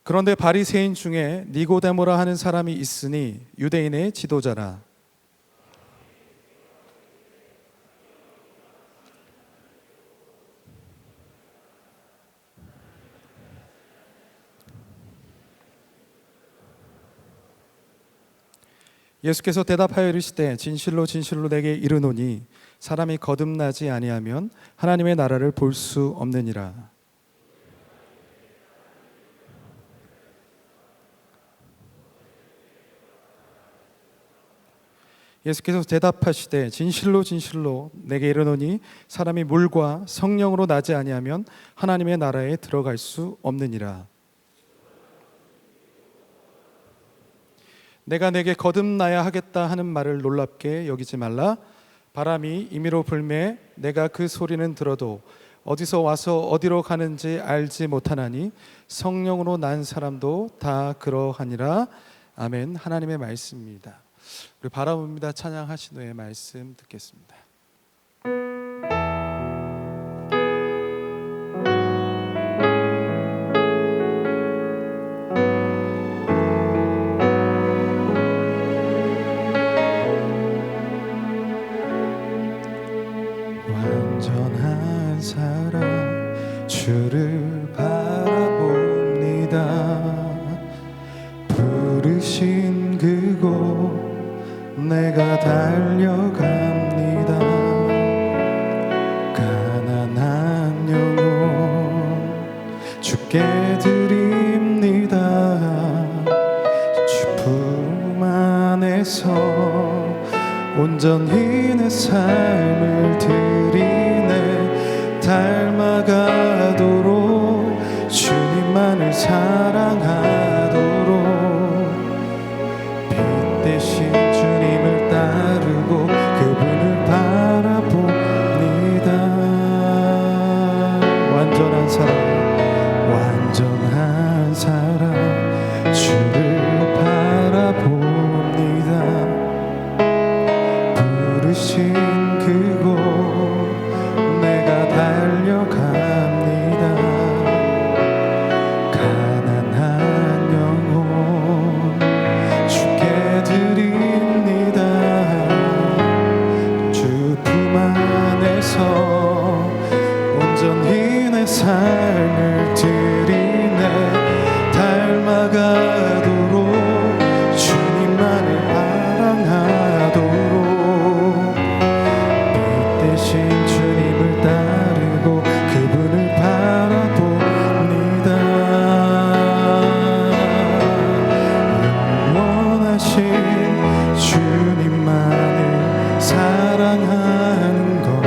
그런데 바리새인 중에 니고데모라 하는 사람이 있으니 유대인의 지도자라. 예수께서 대답하여 이르시되 진실로 진실로 내게 이르노니 사람이 거듭나지 아니하면 하나님의 나라를 볼 수 없느니라. 예수께서 대답하시되 진실로 진실로 내게 이르노니 사람이 물과 성령으로 나지 아니하면 하나님의 나라에 들어갈 수 없느니라. 내가 내게 거듭나야 하겠다 하는 말을 놀랍게 여기지 말라. 바람이 임의로 불매 내가 그 소리는 들어도 어디서 와서 어디로 가는지 알지 못하나니 성령으로 난 사람도 다 그러하니라. 아멘. 하나님의 말씀입니다. 우리 바라봅니다 찬양하신 후에 말씀 듣겠습니다. 완전한 사랑 주를 바라봅니다. 부르신 그곳 내가 달려갑니다. 가난한 영혼 주께 드립니다. 주 품 안에서 온전히 내 삶을 드리네. 닮아가도록 주님만을 사랑하도록 빛 대신 주님을 따르고 그분을 바라봅니다. 완전한 사랑 완전한 사랑 주를 바라봅니다. 부르신 그곳 내가 달려갑니다. 가난한 영혼 주께 드립니다. 주 품 안에서 온전히 내 삶을 드리네. 닮아가도록 주님만을 사랑하도록 빛 대신 주님을 따르고 그분을 바라봅니다. 영원하신 주님만을 사랑하는 것,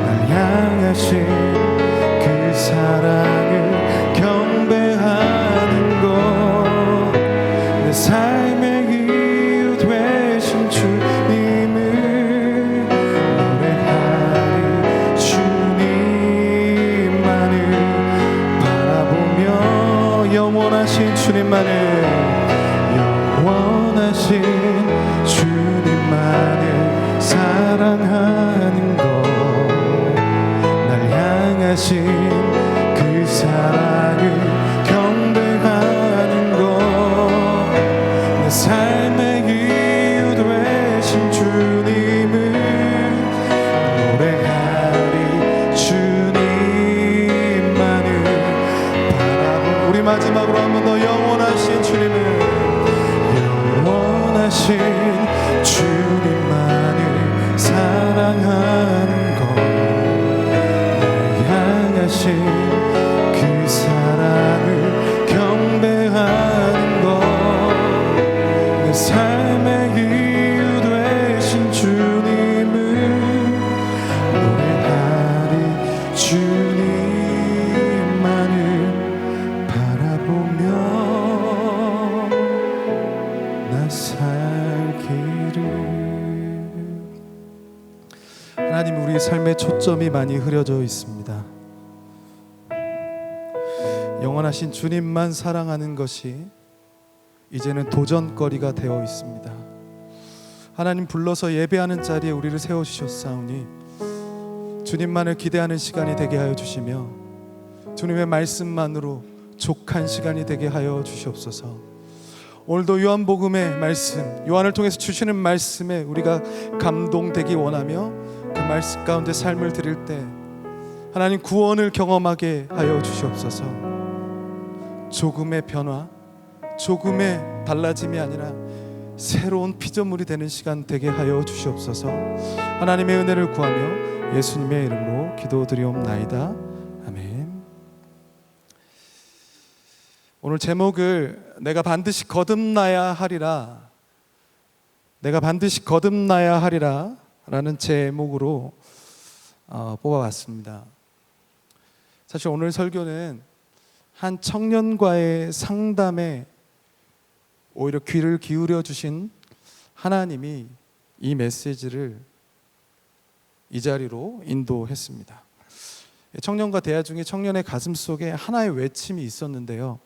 날 향하신 그 사랑을 경배하는 것, 내 삶의 이유 되신 주님을 노래하리. 주님만을 바라보며 영원하신 주님만을 영원하신 주님만을 사랑하는 것, 날 향하신 그 사랑을 경배하는 것, 내 삶의 이유 되신 주님을 노래하리. 주님만을 바라보. 우리 마지막으로 한 번 더 영원하신 주님을, 영원하신 주님만을 사랑하는 것, 날 향하신 그 사랑을 경배하는 것, 내 삶의 이유 되신 주님을 노래하리. 주님만을 바라보며 나 살기를. 하나님, 우리 삶의 초점이 많이 흐려져 있습니다. 영원하신 주님만 사랑하는 것이 이제는 도전거리가 되어 있습니다. 하나님 불러서 예배하는 자리에 우리를 세워주셨사오니 주님만을 기대하는 시간이 되게 하여 주시며 주님의 말씀만으로 족한 시간이 되게 하여 주시옵소서. 오늘도 요한복음의 말씀, 요한을 통해서 주시는 말씀에 우리가 감동되기 원하며 그 말씀 가운데 삶을 드릴 때 하나님 구원을 경험하게 하여 주시옵소서. 조금의 변화, 조금의 달라짐이 아니라 새로운 피조물이 되는 시간 되게 하여 주시옵소서. 하나님의 은혜를 구하며 예수님의 이름으로 기도드리옵나이다. 아멘. 오늘 제목을 내가 반드시 거듭나야 하리라, 내가 반드시 거듭나야 하리라 라는 제목으로 뽑아봤습니다. 사실 오늘 설교는 한 청년과의 상담에 오히려 귀를 기울여 주신 하나님이 이 메시지를 이 자리로 인도했습니다. 청년과 대화 중에 청년의 가슴 속에 하나의 외침이 있었는데요,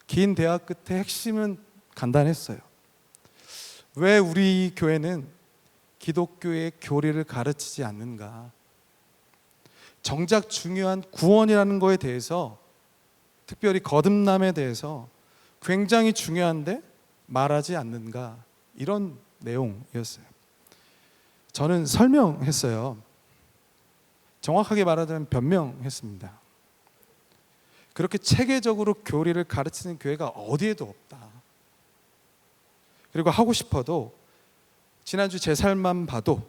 긴 대화 끝에 핵심은 간단했어요. 왜 우리 교회는 기독교의 교리를 가르치지 않는가? 정작 중요한 구원이라는 거에 대해서, 특별히 거듭남에 대해서 굉장히 중요한데 말하지 않는가? 이런 내용이었어요. 저는 설명했어요. 정확하게 말하자면 변명했습니다. 그렇게 체계적으로 교리를 가르치는 교회가 어디에도 없다. 그리고 하고 싶어도 지난주 제 삶만 봐도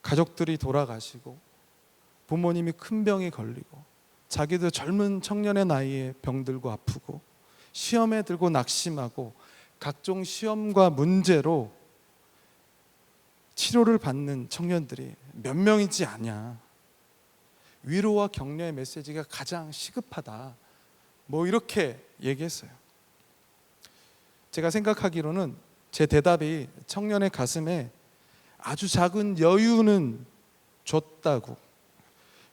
가족들이 돌아가시고 부모님이 큰 병에 걸리고 자기도 젊은 청년의 나이에 병들고 아프고 시험에 들고 낙심하고 각종 시험과 문제로 치료를 받는 청년들이 몇 명이지 않냐. 위로와 격려의 메시지가 가장 시급하다. 뭐 이렇게 얘기했어요. 제가 생각하기로는 제 대답이 청년의 가슴에 아주 작은 여유는 줬다고,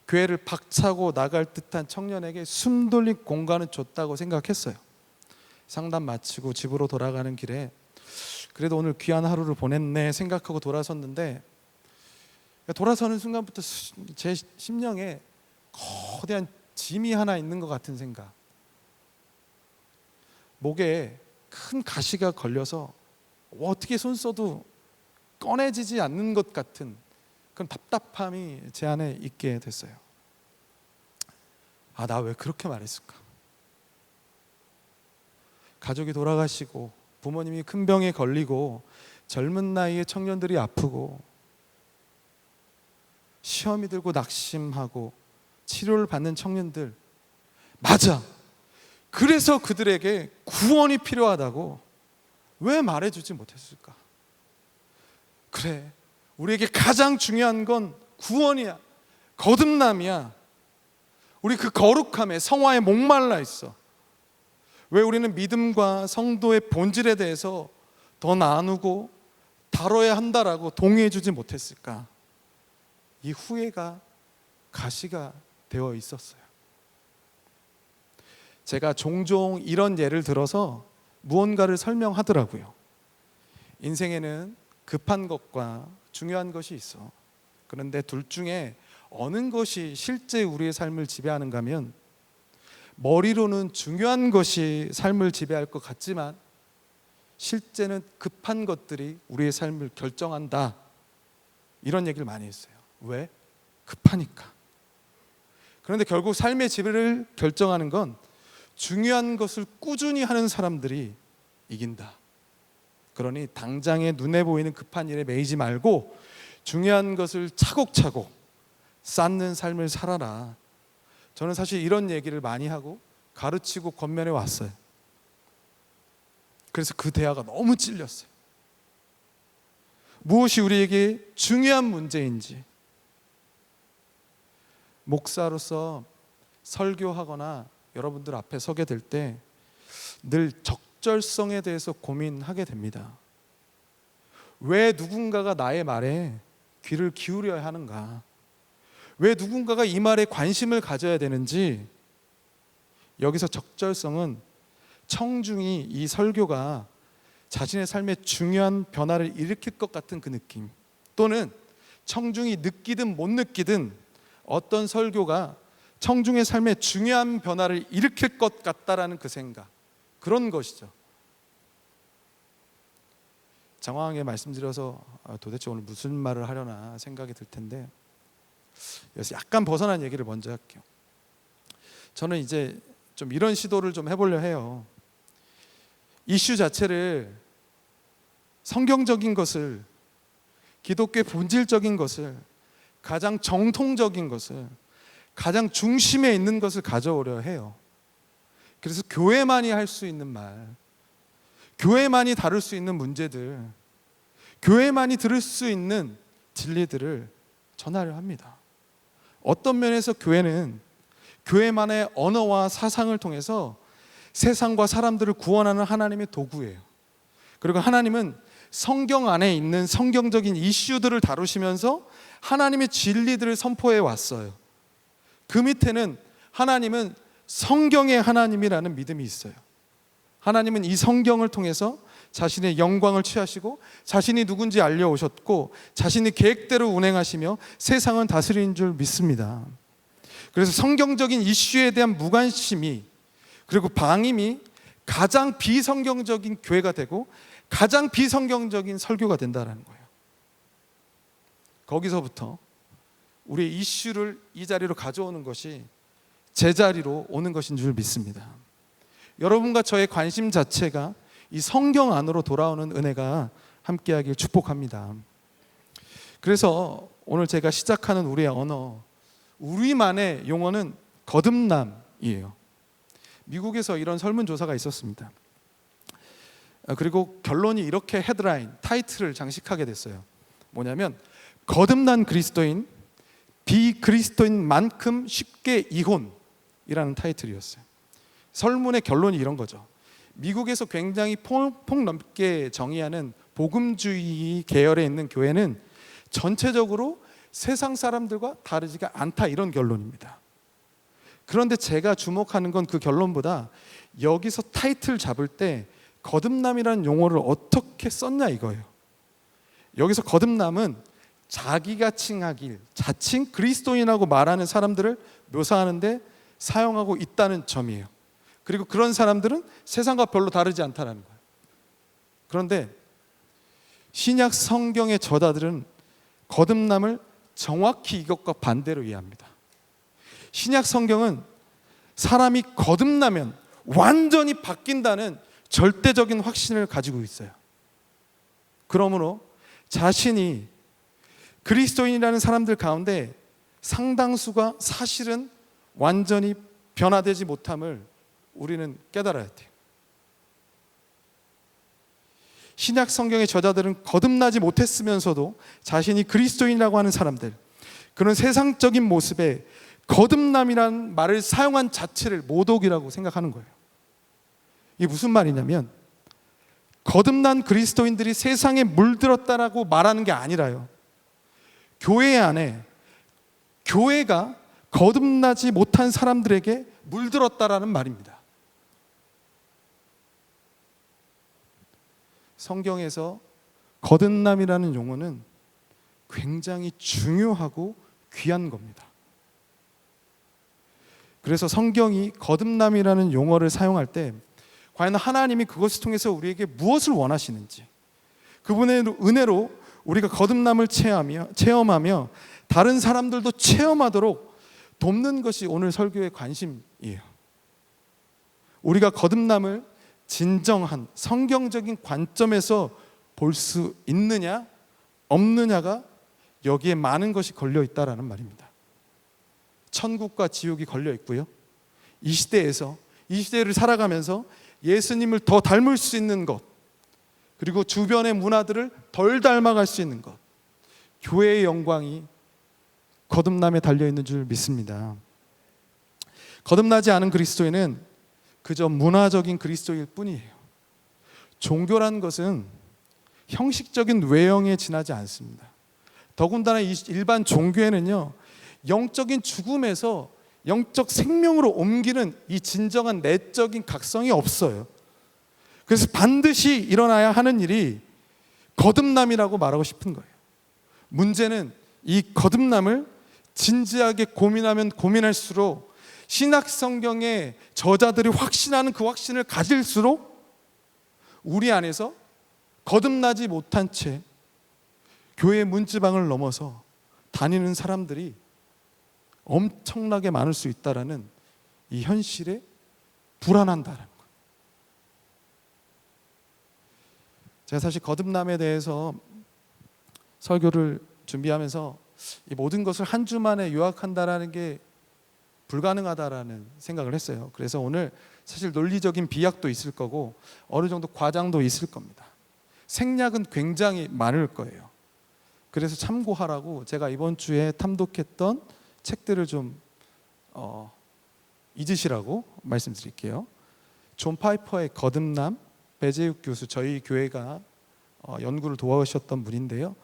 교회를 박차고 나갈 듯한 청년에게 숨 돌릴 공간을 줬다고 생각했어요. 상담 마치고 집으로 돌아가는 길에 그래도 오늘 귀한 하루를 보냈네 생각하고 돌아섰는데, 돌아서는 순간부터 제 심령에 거대한 짐이 하나 있는 것 같은 생각, 목에 큰 가시가 걸려서 어떻게 손 써도 꺼내지지 않는 것 같은 그런 답답함이 제 안에 있게 됐어요. 아, 나 왜 그렇게 말했을까? 가족이 돌아가시고 부모님이 큰 병에 걸리고 젊은 나이에 청년들이 아프고 시험이 들고 낙심하고 치료를 받는 청년들, 맞아, 그래서 그들에게 구원이 필요하다고 왜 말해주지 못했을까? 그래, 우리에게 가장 중요한 건 구원이야, 거듭남이야. 우리 그 거룩함에, 성화에 목말라 있어. 왜 우리는 믿음과 성도의 본질에 대해서 더 나누고 다뤄야 한다라고 동의해주지 못했을까? 이 후회가 가시가 되어 있었어요. 제가 종종 이런 예를 들어서 무언가를 설명하더라고요. 인생에는 급한 것과 중요한 것이 있어. 그런데 둘 중에 어느 것이 실제 우리의 삶을 지배하는가 하면, 머리로는 중요한 것이 삶을 지배할 것 같지만 실제는 급한 것들이 우리의 삶을 결정한다. 이런 얘기를 많이 했어요. 왜? 급하니까. 그런데 결국 삶의 지배를 결정하는 건 중요한 것을 꾸준히 하는 사람들이 이긴다. 그러니 당장에 눈에 보이는 급한 일에 매이지 말고 중요한 것을 차곡차곡 쌓는 삶을 살아라. 저는 사실 이런 얘기를 많이 하고 가르치고 권면해 왔어요. 그래서 그 대화가 너무 찔렸어요. 무엇이 우리에게 중요한 문제인지, 목사로서 설교하거나 여러분들 앞에 서게 될 때 늘 적절성에 대해서 고민하게 됩니다. 왜 누군가가 나의 말에 귀를 기울여야 하는가? 왜 누군가가 이 말에 관심을 가져야 되는지. 여기서 적절성은 청중이 이 설교가 자신의 삶에 중요한 변화를 일으킬 것 같은 그 느낌, 또는 청중이 느끼든 못 느끼든 어떤 설교가 청중의 삶에 중요한 변화를 일으킬 것 같다라는 그 생각, 그런 것이죠. 장황하게 말씀드려서 도대체 오늘 무슨 말을 하려나 생각이 들 텐데, 그래서 약간 벗어난 얘기를 먼저 할게요. 저는 이제 좀 이런 시도를 좀 해보려 해요. 이슈 자체를, 성경적인 것을, 기독교의 본질적인 것을, 가장 정통적인 것을, 가장 중심에 있는 것을 가져오려 해요. 그래서 교회만이 할 수 있는 말, 교회만이 다룰 수 있는 문제들, 교회만이 들을 수 있는 진리들을 전하려 합니다. 어떤 면에서 교회는 교회만의 언어와 사상을 통해서 세상과 사람들을 구원하는 하나님의 도구예요. 그리고 하나님은 성경 안에 있는 성경적인 이슈들을 다루시면서 하나님의 진리들을 선포해 왔어요. 그 밑에는 하나님은 성경의 하나님이라는 믿음이 있어요. 하나님은 이 성경을 통해서 자신의 영광을 취하시고 자신이 누군지 알려오셨고 자신의 계획대로 운행하시며 세상을 다스리는 줄 믿습니다. 그래서 성경적인 이슈에 대한 무관심이, 그리고 방임이 가장 비성경적인 교회가 되고 가장 비성경적인 설교가 된다는 거예요. 거기서부터 우리의 이슈를 이 자리로 가져오는 것이 제자리로 오는 것인 줄 믿습니다. 여러분과 저의 관심 자체가 이 성경 안으로 돌아오는 은혜가 함께하길 축복합니다. 그래서 오늘 제가 시작하는 우리의 언어, 우리만의 용어는 거듭남이에요. 미국에서 이런 설문조사가 있었습니다. 그리고 결론이 이렇게 헤드라인, 타이틀을 장식하게 됐어요. 뭐냐면 거듭난 그리스도인, 비그리스도인만큼 쉽게 이혼이라는 타이틀이었어요. 설문의 결론이 이런 거죠. 미국에서 굉장히 폭넓게 정의하는 복음주의 계열에 있는 교회는 전체적으로 세상 사람들과 다르지가 않다, 이런 결론입니다. 그런데 제가 주목하는 건 그 결론보다 여기서 타이틀 잡을 때 거듭남이라는 용어를 어떻게 썼냐 이거예요. 여기서 거듭남은 자기가 칭하길 자칭 그리스도인이라고 말하는 사람들을 묘사하는데 사용하고 있다는 점이에요. 그리고 그런 사람들은 세상과 별로 다르지 않다는 거예요. 그런데 신약 성경의 저자들은 거듭남을 정확히 이것과 반대로 이해합니다. 신약 성경은 사람이 거듭나면 완전히 바뀐다는 절대적인 확신을 가지고 있어요. 그러므로 자신이 그리스도인이라는 사람들 가운데 상당수가 사실은 완전히 변화되지 못함을 우리는 깨달아야 돼요. 신약 성경의 저자들은 거듭나지 못했으면서도 자신이 그리스도인이라고 하는 사람들, 그런 세상적인 모습에 거듭남이라는 말을 사용한 자체를 모독이라고 생각하는 거예요. 이게 무슨 말이냐면 거듭난 그리스도인들이 세상에 물들었다라고 말하는 게 아니라요, 교회 안에 교회가 거듭나지 못한 사람들에게 물들었다라는 말입니다. 성경에서 거듭남이라는 용어는 굉장히 중요하고 귀한 겁니다. 그래서 성경이 거듭남이라는 용어를 사용할 때 과연 하나님이 그것을 통해서 우리에게 무엇을 원하시는지, 그분의 은혜로 우리가 거듭남을 체험하며 다른 사람들도 체험하도록 돕는 것이 오늘 설교의 관심이에요. 우리가 거듭남을 진정한 성경적인 관점에서 볼 수 있느냐 없느냐가 여기에 많은 것이 걸려 있다라는 말입니다. 천국과 지옥이 걸려 있고요, 이 시대를 살아가면서 예수님을 더 닮을 수 있는 것, 그리고 주변의 문화들을 덜 닮아갈 수 있는 것, 교회의 영광이 거듭남에 달려있는 줄 믿습니다. 거듭나지 않은 그리스도인은 그저 문화적인 그리스도일 뿐이에요. 종교라는 것은 형식적인 외형에 지나지 않습니다. 더군다나 이 일반 종교에는요, 영적인 죽음에서 영적 생명으로 옮기는 이 진정한 내적인 각성이 없어요. 그래서 반드시 일어나야 하는 일이 거듭남이라고 말하고 싶은 거예요. 문제는 이 거듭남을 진지하게 고민하면 고민할수록 신약 성경의 저자들이 확신하는 그 확신을 가질수록 우리 안에서 거듭나지 못한 채 교회 문지방을 넘어서 다니는 사람들이 엄청나게 많을 수 있다라는 이 현실에 불안한다라는 거예요. 제가 사실 거듭남에 대해서 설교를 준비하면서 이 모든 것을 한 주 만에 요약한다라는 게 불가능하다라는 생각을 했어요. 그래서 오늘 사실 논리적인 비약도 있을 거고 어느 정도 과장도 있을 겁니다. 생략은 굉장히 많을 거예요. 그래서 참고하라고 제가 이번 주에 탐독했던 책들을 좀 잊으시라고 말씀드릴게요. 존 파이퍼의 거듭남, 배재욱 교수, 저희 교회가 연구를 도와주셨던 분인데요.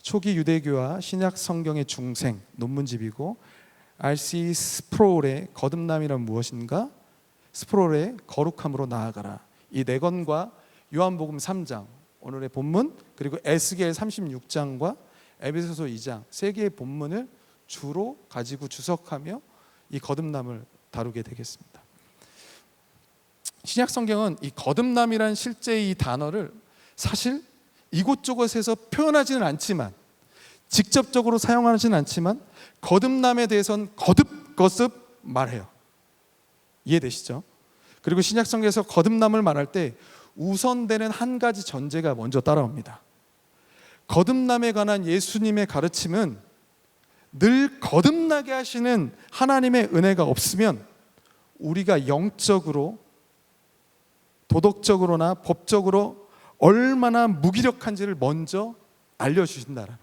초기 유대교와 신약 성경의 중생 논문집이고, R.C. 스프롤의 거듭남이란 무엇인가? 스프롤의 거룩함으로 나아가라. 이 네 권과 요한복음 3장, 오늘의 본문, 그리고 에스겔 36장과 에베소서 2장 세 개의 본문을 주로 가지고 주석하며 이 거듭남을 다루게 되겠습니다. 신약 성경은 이 거듭남이란 실제 이 단어를 사실 이곳저곳에서 표현하지는 않지만, 직접적으로 사용하지는 않지만 거듭남에 대해서는 거듭거듭 말해요. 이해되시죠? 그리고 신약 성경에서 거듭남을 말할 때 우선되는 한 가지 전제가 먼저 따라옵니다. 거듭남에 관한 예수님의 가르침은 늘 거듭나게 하시는 하나님의 은혜가 없으면 우리가 영적으로, 도덕적으로나 법적으로 얼마나 무기력한지를 먼저 알려주신다는 거예요.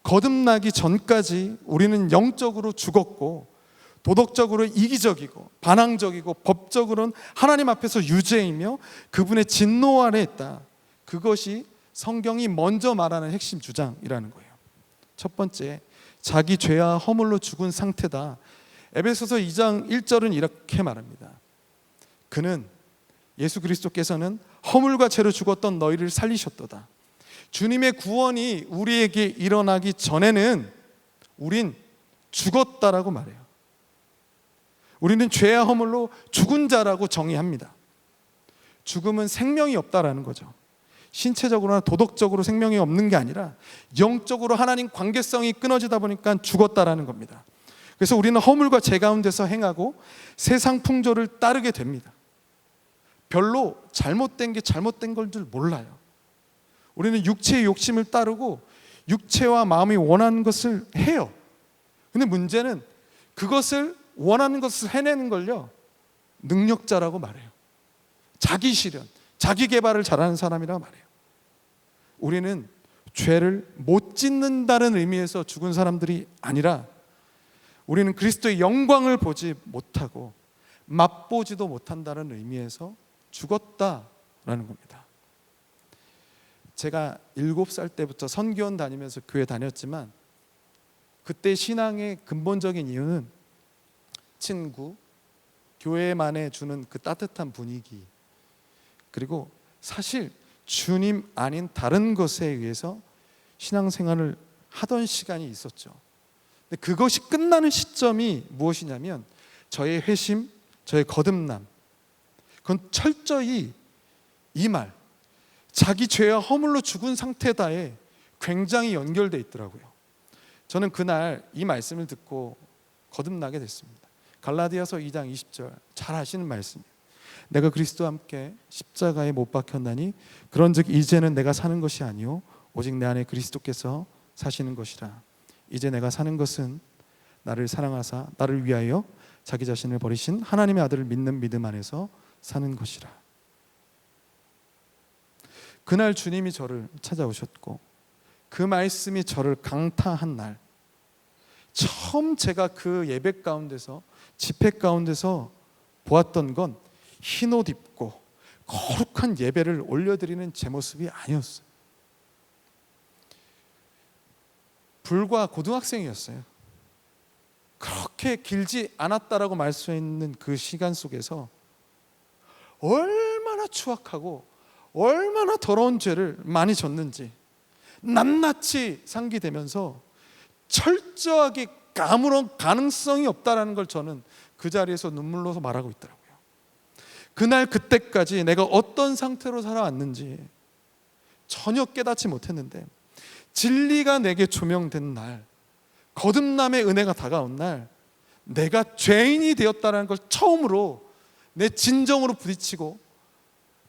거듭나기 전까지 우리는 영적으로 죽었고, 도덕적으로 이기적이고 반항적이고, 법적으로는 하나님 앞에서 유죄이며 그분의 진노 아래 있다. 그것이 성경이 먼저 말하는 핵심 주장이라는 거예요. 첫 번째, 자기 죄와 허물로 죽은 상태다. 에베소서 2장 1절은 이렇게 말합니다. 그는, 예수 그리스도께서는 허물과 죄로 죽었던 너희를 살리셨도다. 주님의 구원이 우리에게 일어나기 전에는 우린 죽었다라고 말해요. 우리는 죄와 허물로 죽은 자라고 정의합니다. 죽음은 생명이 없다라는 거죠. 신체적으로나 도덕적으로 생명이 없는 게 아니라 영적으로 하나님 관계성이 끊어지다 보니까 죽었다라는 겁니다. 그래서 우리는 허물과 죄 가운데서 행하고 세상 풍조를 따르게 됩니다. 별로 잘못된 게 잘못된 걸 줄 몰라요. 우리는 육체의 욕심을 따르고 육체와 마음이 원하는 것을 해요. 근데 문제는 그것을 원하는 것을 해내는 걸요, 능력자라고 말해요. 자기 실현, 자기 개발을 잘하는 사람이라고 말해요. 우리는 죄를 못 짓는다는 의미에서 죽은 사람들이 아니라 우리는 그리스도의 영광을 보지 못하고 맛보지도 못한다는 의미에서 죽었다라는 겁니다. 제가 7살 때부터 선교원 다니면서 교회 다녔지만 그때 신앙의 근본적인 이유는 친구, 교회만에 주는 그 따뜻한 분위기, 그리고 사실 주님 아닌 다른 것에 의해서 신앙생활을 하던 시간이 있었죠. 근데 그것이 끝나는 시점이 무엇이냐면 저의 회심, 저의 거듭남, 그건 철저히 이 말, 자기 죄와 허물로 죽은 상태다에 굉장히 연결되어 있더라고요. 저는 그날 이 말씀을 듣고 거듭나게 됐습니다. 갈라디아서 2장 20절 잘 아시는 말씀이에요. 내가 그리스도와 함께 십자가에 못 박혔나니 그런즉 이제는 내가 사는 것이 아니요 오직 내 안에 그리스도께서 사시는 것이라. 이제 내가 사는 것은 나를 사랑하사 나를 위하여 자기 자신을 버리신 하나님의 아들을 믿는 믿음 안에서 사는 것이라. 그날 주님이 저를 찾아오셨고 그 말씀이 저를 강타한 날, 처음 제가 그 예배 가운데서, 집회 가운데서 보았던 건 흰 옷 입고 거룩한 예배를 올려드리는 제 모습이 아니었어요. 불과 고등학생이었어요. 그렇게 길지 않았다라고 말씀했는 그 시간 속에서 얼마나 추악하고 얼마나 더러운 죄를 많이 졌는지 낱낱이 상기되면서 철저하게 아무런 가능성이 없다라는 걸 저는 그 자리에서 눈물로서 말하고 있더라고요. 그날 그때까지 내가 어떤 상태로 살아왔는지 전혀 깨닫지 못했는데, 진리가 내게 조명된 날, 거듭남의 은혜가 다가온 날, 내가 죄인이 되었다는 걸 처음으로 내 진정으로 부딪히고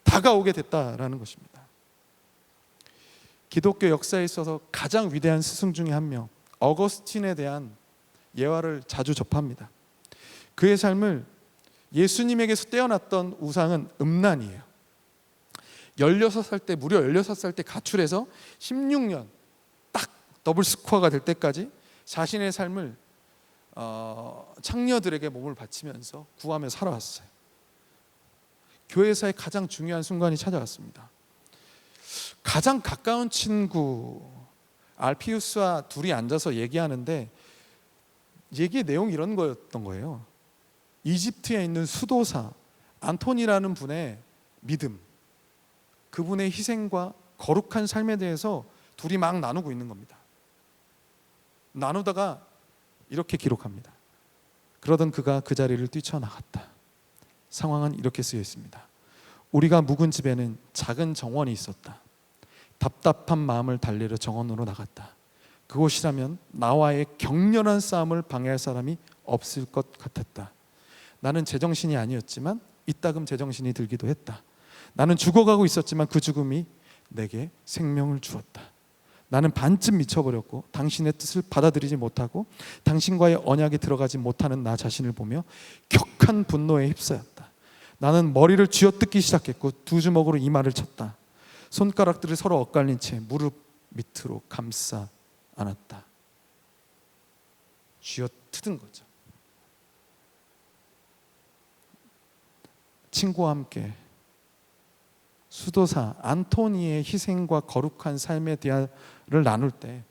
다가오게 됐다라는 것입니다. 기독교 역사에 있어서 가장 위대한 스승 중에 한 명, 어거스틴에 대한 예화를 자주 접합니다. 그의 삶을 예수님에게서 떼어났던 우상은 음란이에요. 16살 때, 무려 16살 때 가출해서 16년 딱 더블 스코어가 될 때까지 자신의 삶을 창녀들에게 몸을 바치면서 구하며 살아왔어요. 교회사의 가장 중요한 순간이 찾아왔습니다. 가장 가까운 친구 알피우스와 둘이 앉아서 얘기하는데, 얘기의 내용이 이런 거였던 거예요. 이집트에 있는 수도사 안토니라는 분의 믿음, 그분의 희생과 거룩한 삶에 대해서 둘이 막 나누고 있는 겁니다. 나누다가 이렇게 기록합니다. 그러던 그가 그 자리를 뛰쳐나갔다. 상황은 이렇게 쓰여 있습니다. 우리가 묵은 집에는 작은 정원이 있었다. 답답한 마음을 달래려 정원으로 나갔다. 그곳이라면 나와의 격렬한 싸움을 방해할 사람이 없을 것 같았다. 나는 제정신이 아니었지만 이따금 제정신이 들기도 했다. 나는 죽어가고 있었지만 그 죽음이 내게 생명을 주었다. 나는 반쯤 미쳐버렸고 당신의 뜻을 받아들이지 못하고 당신과의 언약에 들어가지 못하는 나 자신을 보며 격한 분노에 휩싸였다. 나는 머리를 쥐어뜯기 시작했고 두 주먹으로 이마를 쳤다. 손가락들을 서로 엇갈린 채 무릎 밑으로 감싸 안았다. 쥐어뜯은 거죠. 친구와 함께 수도사 안토니의 희생과 거룩한 삶에 대화를 나눌 때,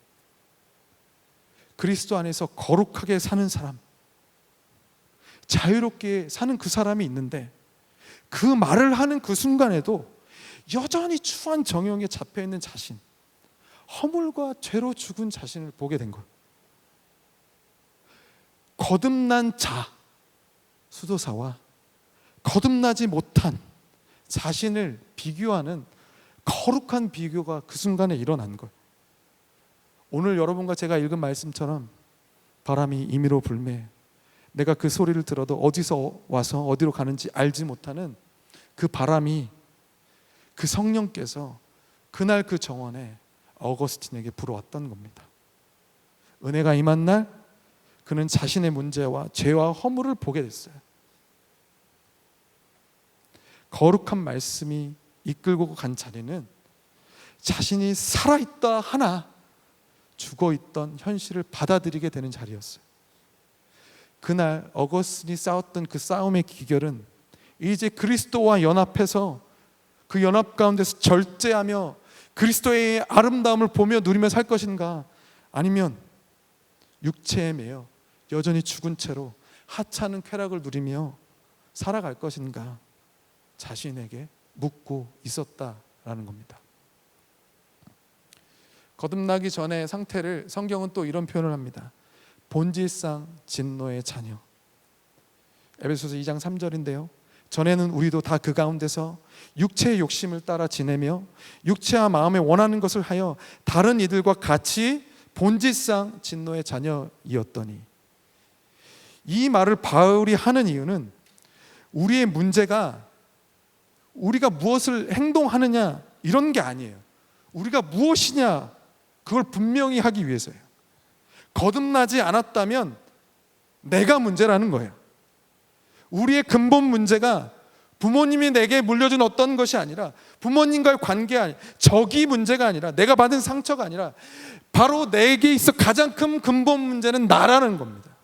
그리스도 안에서 거룩하게 사는 사람, 자유롭게 사는 그 사람이 있는데, 그 말을 하는 그 순간에도 여전히 추한 정욕에 잡혀있는 자신, 허물과 죄로 죽은 자신을 보게 된 거예요. 거듭난 자 수도사와 거듭나지 못한 자신을 비교하는 거룩한 비교가 그 순간에 일어난 거예요. 오늘 여러분과 제가 읽은 말씀처럼 바람이 임의로 불매, 내가 그 소리를 들어도 어디서 와서 어디로 가는지 알지 못하는 그 바람이, 그 성령께서 그날 그 정원에 어거스틴에게 불어왔던 겁니다. 은혜가 임한 날 그는 자신의 문제와 죄와 허물을 보게 됐어요. 거룩한 말씀이 이끌고 간 자리는 자신이 살아있다 하나 죽어있던 현실을 받아들이게 되는 자리였어요. 그날 어거스틴이 싸웠던 그 싸움의 기결은 이제 그리스도와 연합해서 그 연합 가운데서 절제하며 그리스도의 아름다움을 보며 누리며 살 것인가, 아니면 육체에 매여 여전히 죽은 채로 하찮은 쾌락을 누리며 살아갈 것인가 자신에게 묻고 있었다라는 겁니다. 거듭나기 전의 상태를 성경은 또 이런 표현을 합니다. 본질상 진노의 자녀. 에베소서 2장 3절인데요. 전에는 우리도 다 그 가운데서 육체의 욕심을 따라 지내며 육체와 마음에 원하는 것을 하여 다른 이들과 같이 본질상 진노의 자녀이었더니, 이 말을 바울이 하는 이유는 우리의 문제가 우리가 무엇을 행동하느냐 이런 게 아니에요. 우리가 무엇이냐 그걸 분명히 하기 위해서예요. 거듭나지 않았다면 내가 문제라는 거예요. 우리의 근본 문제가 부모님이 내게 물려준 어떤 것이 아니라, 부모님과의 관계 아니라, 적이 문제가 아니라, 내가 받은 상처가 아니라, 바로 내게 있어 가장 큰 근본 문제는 나라는 겁니다.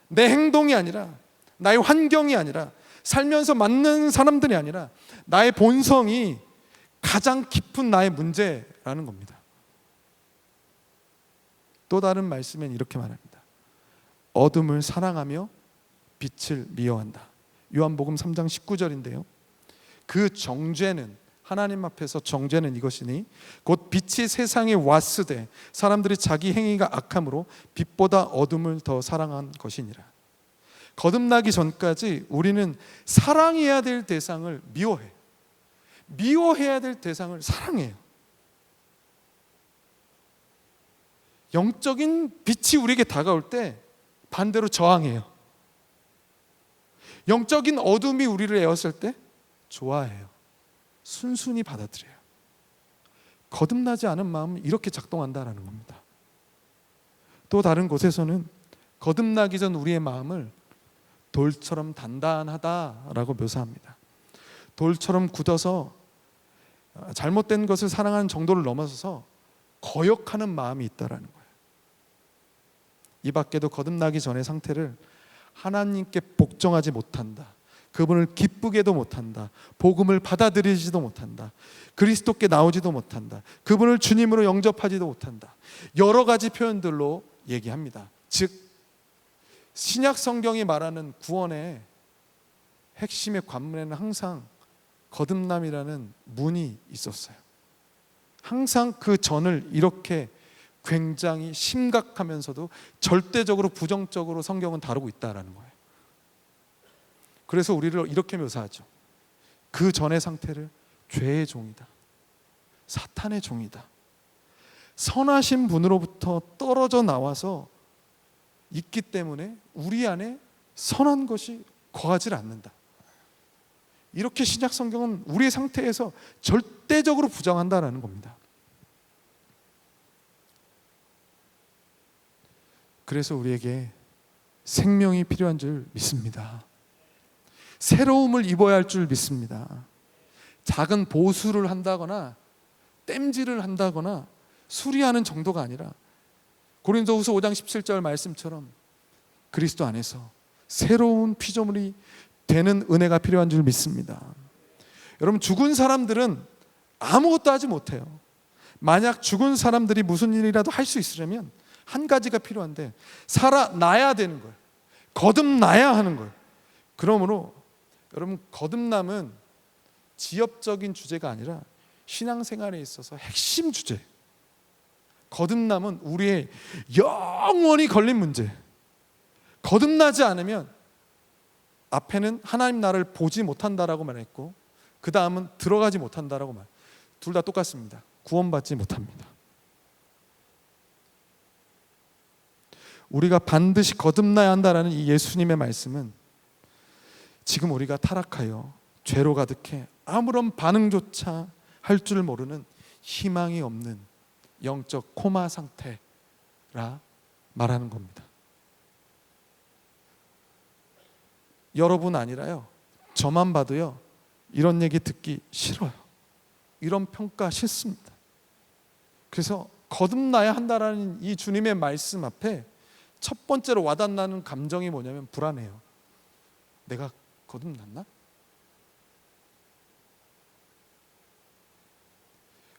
내 행동이 아니라, 나의 환경이 아니라, 살면서 만난 사람들이 아니라 나의 본성이 가장 깊은 나의 문제라는 겁니다. 또 다른 말씀엔 이렇게 말합니다. 어둠을 사랑하며 빛을 미워한다. 요한복음 3장 19절인데요. 그 정죄는 하나님 앞에서 정죄는 이것이니 곧 빛이 세상에 왔으되 사람들이 자기 행위가 악함으로 빛보다 어둠을 더 사랑한 것이니라. 거듭나기 전까지 우리는 사랑해야 될 대상을 미워해. 미워해야 될 대상을 사랑해요. 영적인 빛이 우리에게 다가올 때 반대로 저항해요. 영적인 어둠이 우리를 에웠을 때 좋아해요. 순순히 받아들여요. 거듭나지 않은 마음은 이렇게 작동한다라는 겁니다. 또 다른 곳에서는 거듭나기 전 우리의 마음을 돌처럼 단단하다라고 묘사합니다. 돌처럼 굳어서 잘못된 것을 사랑하는 정도를 넘어서서 거역하는 마음이 있다라는 거예요. 이 밖에도 거듭나기 전의 상태를 하나님께 복종하지 못한다, 그분을 기쁘게도 못한다, 복음을 받아들이지도 못한다, 그리스도께 나오지도 못한다, 그분을 주님으로 영접하지도 못한다, 여러 가지 표현들로 얘기합니다. 즉 신약 성경이 말하는 구원의 핵심의 관문에는 항상 거듭남이라는 문이 있었어요. 항상 그 전을 이렇게 굉장히 심각하면서도 절대적으로 부정적으로 성경은 다루고 있다는 거예요. 그래서 우리를 이렇게 묘사하죠. 그 전의 상태를 죄의 종이다, 사탄의 종이다, 선하신 분으로부터 떨어져 나와서 있기 때문에 우리 안에 선한 것이 거하지 않는다. 이렇게 신약 성경은 우리의 상태에서 절대적으로 부정한다라는 겁니다. 그래서 우리에게 생명이 필요한 줄 믿습니다. 새로움을 입어야 할 줄 믿습니다. 작은 보수를 한다거나 땜질을 한다거나 수리하는 정도가 아니라 고린도후서 5장 17절 말씀처럼 그리스도 안에서 새로운 피조물이 되는 은혜가 필요한 줄 믿습니다. 여러분, 죽은 사람들은 아무것도 하지 못해요. 만약 죽은 사람들이 무슨 일이라도 할 수 있으려면 한 가지가 필요한데 살아나야 되는 거예요. 거듭나야 하는 거예요. 그러므로 여러분, 거듭남은 지엽적인 주제가 아니라 신앙생활에 있어서 핵심 주제. 거듭남은 우리의 영원히 걸린 문제. 거듭나지 않으면 앞에는 하나님 나라를 보지 못한다라고 말했고 그 다음은 들어가지 못한다라고 말. 둘 다 똑같습니다. 구원받지 못합니다. 우리가 반드시 거듭나야 한다라는 이 예수님의 말씀은 지금 우리가 타락하여 죄로 가득해 아무런 반응조차 할 줄 모르는 희망이 없는 영적 코마 상태라 말하는 겁니다. 여러분 아니라요, 저만 봐도요 이런 얘기 듣기 싫어요. 이런 평가 싫습니다. 그래서 거듭나야 한다라는 이 주님의 말씀 앞에 첫 번째로 와닿는 감정이 뭐냐면 불안해요. 내가 거듭났나?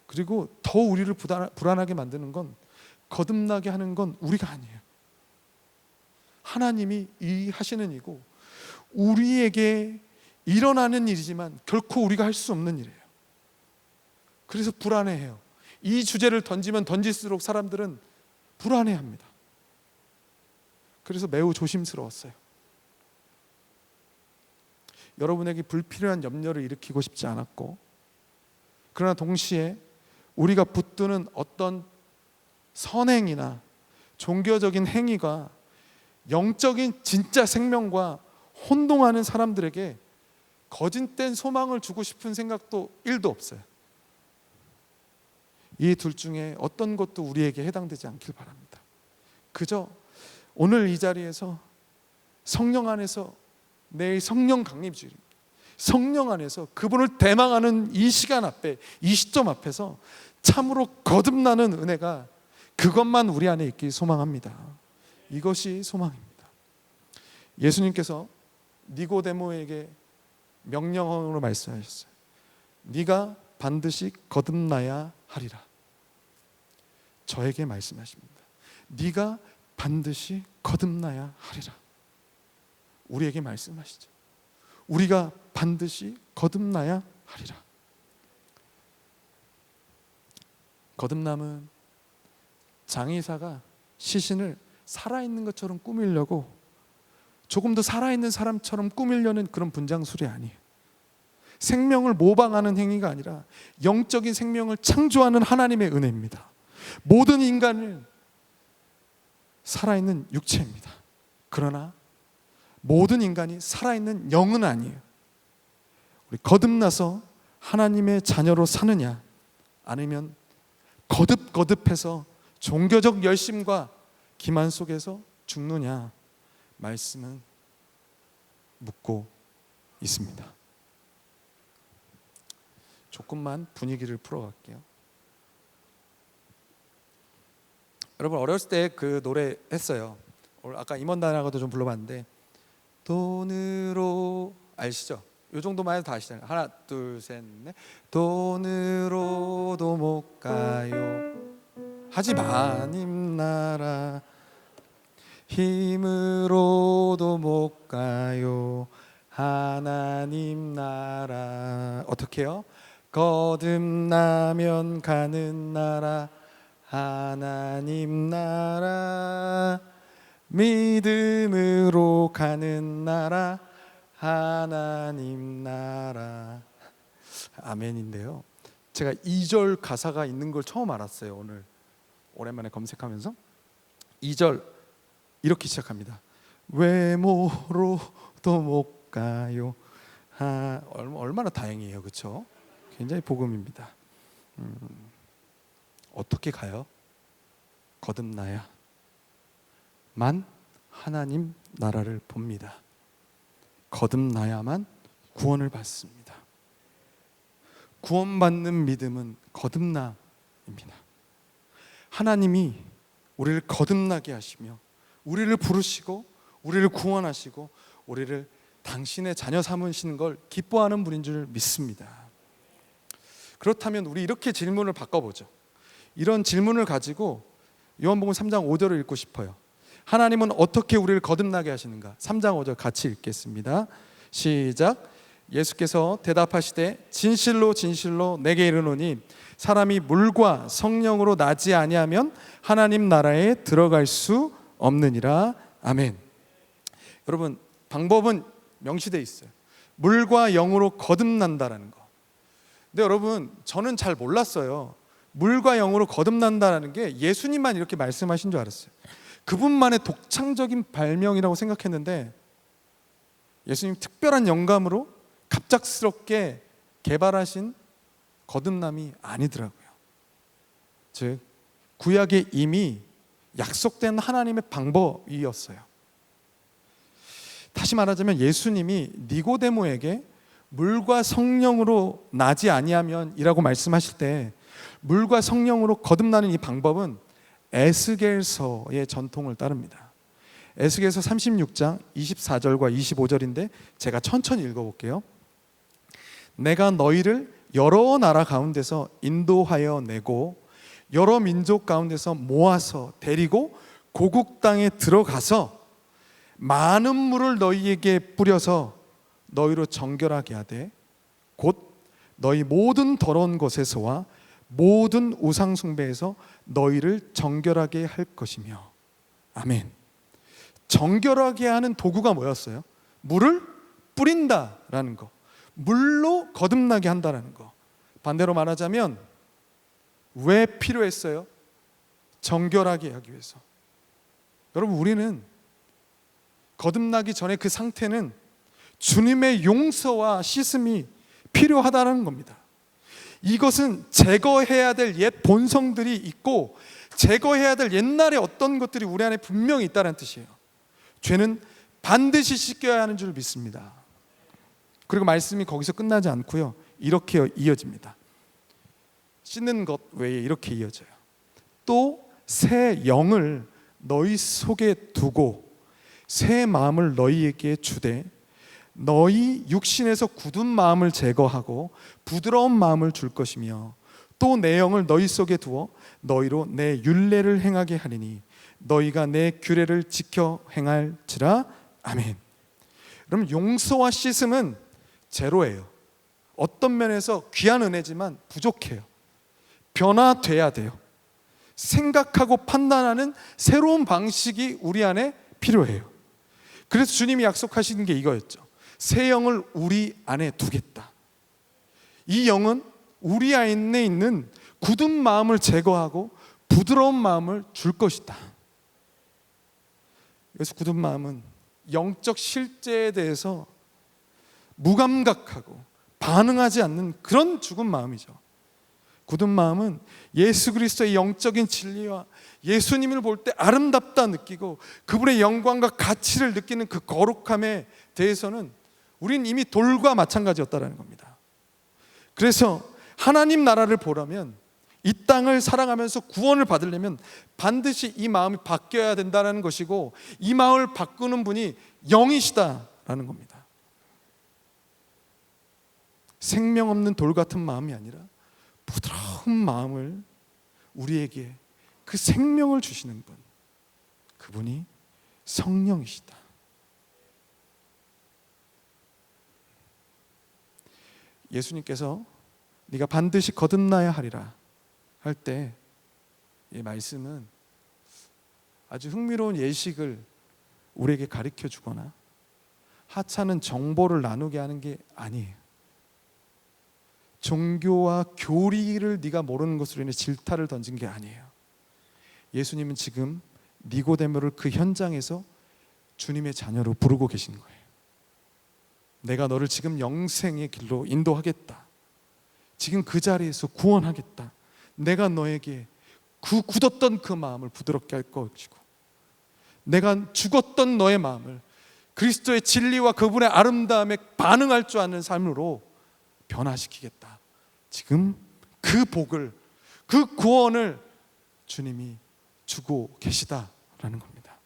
그리고 더 우리를 불안하게 만드는 건 거듭나게 하는 건 우리가 아니에요. 하나님이 하시는 이고 우리에게 일어나는 일이지만 결코 우리가 할 수 없는 일이에요. 그래서 불안해해요. 이 주제를 던지면 던질수록 사람들은 불안해합니다. 그래서 매우 조심스러웠어요. 여러분에게 불필요한 염려를 일으키고 싶지 않았고, 그러나 동시에 우리가 붙드는 어떤 선행이나 종교적인 행위가 영적인 진짜 생명과 혼동하는 사람들에게 거짓된 소망을 주고 싶은 생각도 1도 없어요. 이 둘 중에 어떤 것도 우리에게 해당되지 않길 바랍니다. 그저 오늘 이 자리에서 성령 안에서 내 성령 강림주의입니다. 성령 안에서 그분을 대망하는 이 시간 앞에, 이 시점 앞에서 참으로 거듭나는 은혜가 그것만 우리 안에 있길 소망합니다. 이것이 소망입니다. 예수님께서 니고데모에게 명령으로 말씀하셨어요. 네가 반드시 거듭나야 하리라. 저에게 말씀하십니다. 네가 반드시 거듭나야 하리라. 우리에게 말씀하시죠. 우리가 반드시 거듭나야 하리라. 거듭남은 장의사가 시신을 살아있는 것처럼 꾸미려고 조금 더 살아있는 사람처럼 꾸미려는 그런 분장술이 아니에요. 생명을 모방하는 행위가 아니라 영적인 생명을 창조하는 하나님의 은혜입니다. 모든 인간은 살아있는 육체입니다. 그러나 모든 인간이 살아있는 영은 아니에요. 우리 거듭나서 하나님의 자녀로 사느냐, 아니면 거듭거듭해서 종교적 열심과 기만 속에서 죽느냐, 말씀은 묻고 있습니다. 조금만 분위기를 풀어갈게요. 여러분 어렸을 때 그 노래 했어요. 아까 임원단하고도 좀 불러봤는데, 돈으로, 아시죠? 요 정도만 해도 다 아시잖아요. 하나 둘 셋 넷. 돈으로도 못 가요 하지만 나라, 힘으로도 못 가요 하나님 나라. 어떻게요? 거듭나면 가는 나라, 하나님 나라. 믿음으로 가는 나라, 하나님 나라. 아멘인데요, 제가 2절 가사가 있는 걸 처음 알았어요. 오늘 오랜만에 검색하면서 2절 이렇게 시작합니다. 외모로도 못 가요. 얼마나 다행이에요, 그렇죠? 굉장히 복음입니다. 어떻게 가요? 거듭나야만 하나님 나라를 봅니다. 거듭나야만 구원을 받습니다. 구원받는 믿음은 거듭남입니다. 하나님이 우리를 거듭나게 하시며 우리를 부르시고 우리를 구원하시고 우리를 당신의 자녀 삼으시는 걸 기뻐하는 분인 줄 믿습니다. 그렇다면 우리 이렇게 질문을 바꿔보죠. 이런 질문을 가지고 요한복음 3장 5절을 읽고 싶어요. 하나님은 어떻게 우리를 거듭나게 하시는가? 3장 5절 같이 읽겠습니다. 시작. 예수께서 대답하시되 진실로 진실로 내게 이르노니 사람이 물과 성령으로 나지 아니하면 하나님 나라에 들어갈 수 없느니라. 아멘. 여러분 방법은 명시되어 있어요. 물과 영으로 거듭난다라는 거. 근데 여러분 저는 잘 몰랐어요. 물과 영으로 거듭난다라는 게 예수님만 이렇게 말씀하신 줄 알았어요. 그분만의 독창적인 발명이라고 생각했는데 예수님 특별한 영감으로 갑작스럽게 개발하신 거듭남이 아니더라고요. 즉 구약에 이미 약속된 하나님의 방법이었어요. 다시 말하자면 예수님이 니고데모에게 물과 성령으로 나지 아니하면 이라고 말씀하실 때 물과 성령으로 거듭나는 이 방법은 에스겔서의 전통을 따릅니다. 에스겔서 36장 24절과 25절인데 제가 천천히 읽어볼게요. 내가 너희를 여러 나라 가운데서 인도하여 내고 여러 민족 가운데서 모아서 데리고 고국 땅에 들어가서 많은 물을 너희에게 뿌려서 너희로 정결하게 하되 곧 너희 모든 더러운 것에서와 모든 우상 숭배에서 너희를 정결하게 할 것이며. 아멘. 정결하게 하는 도구가 뭐였어요? 물을 뿌린다라는 거, 물로 거듭나게 한다라는 거. 반대로 말하자면 왜 필요했어요? 정결하게 하기 위해서. 여러분 우리는 거듭나기 전에 그 상태는 주님의 용서와 씻음이 필요하다는 겁니다. 이것은 제거해야 될 옛 본성들이 있고 제거해야 될 옛날의 어떤 것들이 우리 안에 분명히 있다는 뜻이에요. 죄는 반드시 씻겨야 하는 줄 믿습니다. 그리고 말씀이 거기서 끝나지 않고요, 이렇게 이어집니다. 씻는 것 외에 이렇게 이어져요. 또 새 영을 너희 속에 두고 새 마음을 너희에게 주되 너희 육신에서 굳은 마음을 제거하고 부드러운 마음을 줄 것이며 또 내 영을 너희 속에 두어 너희로 내 율례를 행하게 하리니 너희가 내 규례를 지켜 행할지라. 아멘. 그럼 용서와 씻음은 제로예요. 어떤 면에서 귀한 은혜지만 부족해요. 변화돼야 돼요. 생각하고 판단하는 새로운 방식이 우리 안에 필요해요. 그래서 주님이 약속하시는 게 이거였죠. 새 영을 우리 안에 두겠다. 이 영은 우리 안에 있는 굳은 마음을 제거하고 부드러운 마음을 줄 것이다. 그래서 굳은 마음은 영적 실제에 대해서 무감각하고 반응하지 않는 그런 죽은 마음이죠. 굳은 마음은 예수 그리스도의 영적인 진리와 예수님을 볼 때 아름답다 느끼고 그분의 영광과 가치를 느끼는 그 거룩함에 대해서는 우린 이미 돌과 마찬가지였다는 겁니다. 그래서 하나님 나라를 보려면, 이 땅을 사랑하면서 구원을 받으려면 반드시 이 마음이 바뀌어야 된다는 것이고, 이 마음을 바꾸는 분이 영이시다라는 겁니다. 생명 없는 돌 같은 마음이 아니라 부드러운 마음을 우리에게 그 생명을 주시는 분, 그분이 성령이시다. 예수님께서 네가 반드시 거듭나야 하리라 할 때 이 말씀은 아주 흥미로운 예식을 우리에게 가르쳐 주거나 하찮은 정보를 나누게 하는 게 아니에요. 종교와 교리를 네가 모르는 것으로 인해 질타를 던진 게 아니에요. 예수님은 지금 니고데모를 그 현장에서 주님의 자녀로 부르고 계신 거예요. 내가 너를 지금 영생의 길로 인도하겠다. 지금 그 자리에서 구원하겠다. 내가 너에게 굳었던 그 마음을 부드럽게 할 것이고, 내가 죽었던 너의 마음을 그리스도의 진리와 그분의 아름다움에 반응할 줄 아는 삶으로 변화시키겠다. 지금 그 복을, 그 구원을 주님이 주고 계시다라는 겁니다.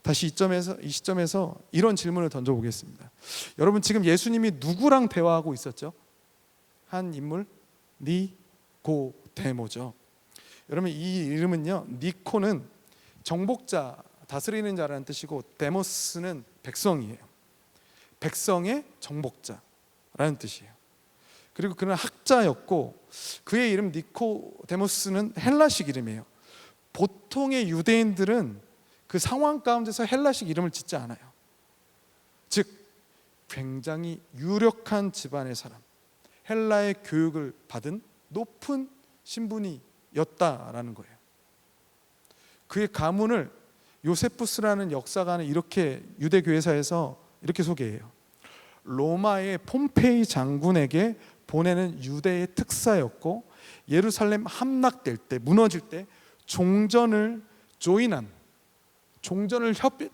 다시 이 시점에서 이런 질문을 던져보겠습니다. 여러분, 지금 예수님이 누구랑 대화하고 있었죠? 한 인물, 니고데모죠. 여러분, 이 이름은요, 니코는 정복자, 다스리는 자라는 뜻이고, 데모스는 백성이에요. 백성의 정복자라는 뜻이에요. 그리고 그는 학자였고, 그의 이름 니코데모스는 헬라식 이름이에요. 보통의 유대인들은 그 상황 가운데서 헬라식 이름을 짓지 않아요. 즉 굉장히 유력한 집안의 사람, 헬라의 교육을 받은 높은 신분이었다라는 거예요. 그의 가문을 요세푸스라는 역사가는 이렇게 유대교회사에서 이렇게 소개해요. 로마의 폼페이 장군에게 보내는 유대의 특사였고, 예루살렘 함락될 때, 무너질 때 종전을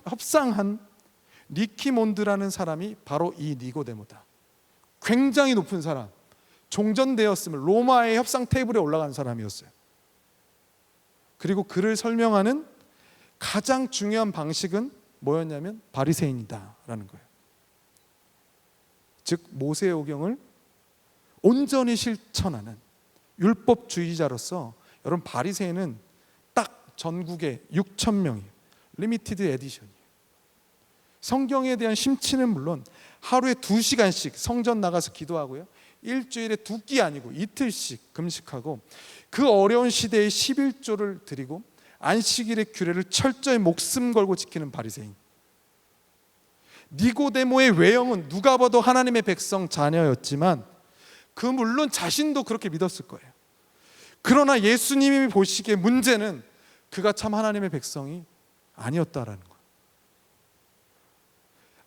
협상한 리키몬드라는 사람이 바로 이 니고데모다. 굉장히 높은 사람, 종전되었음을 로마의 협상 테이블에 올라간 사람이었어요. 그리고 그를 설명하는 가장 중요한 방식은 뭐였냐면 바리새인이다라는 거예요. 즉 모세오경을 온전히 실천하는 율법주의자로서, 여러분 바리새인은 딱 전국에 6,000명이에요. 리미티드 에디션이에요. 성경에 대한 심취는 물론 하루에 2시간씩 성전 나가서 기도하고요, 일주일에 2끼 아니고 이틀씩 금식하고, 그 어려운 시대에 11조를 드리고 안식일의 규례를 철저히 목숨 걸고 지키는 바리새인. 니고데모의 외형은 누가 봐도 하나님의 백성 자녀였지만 그 물론 자신도 그렇게 믿었을 거예요. 그러나 예수님이 보시기에 문제는 그가 참 하나님의 백성이 아니었다라는 거예요.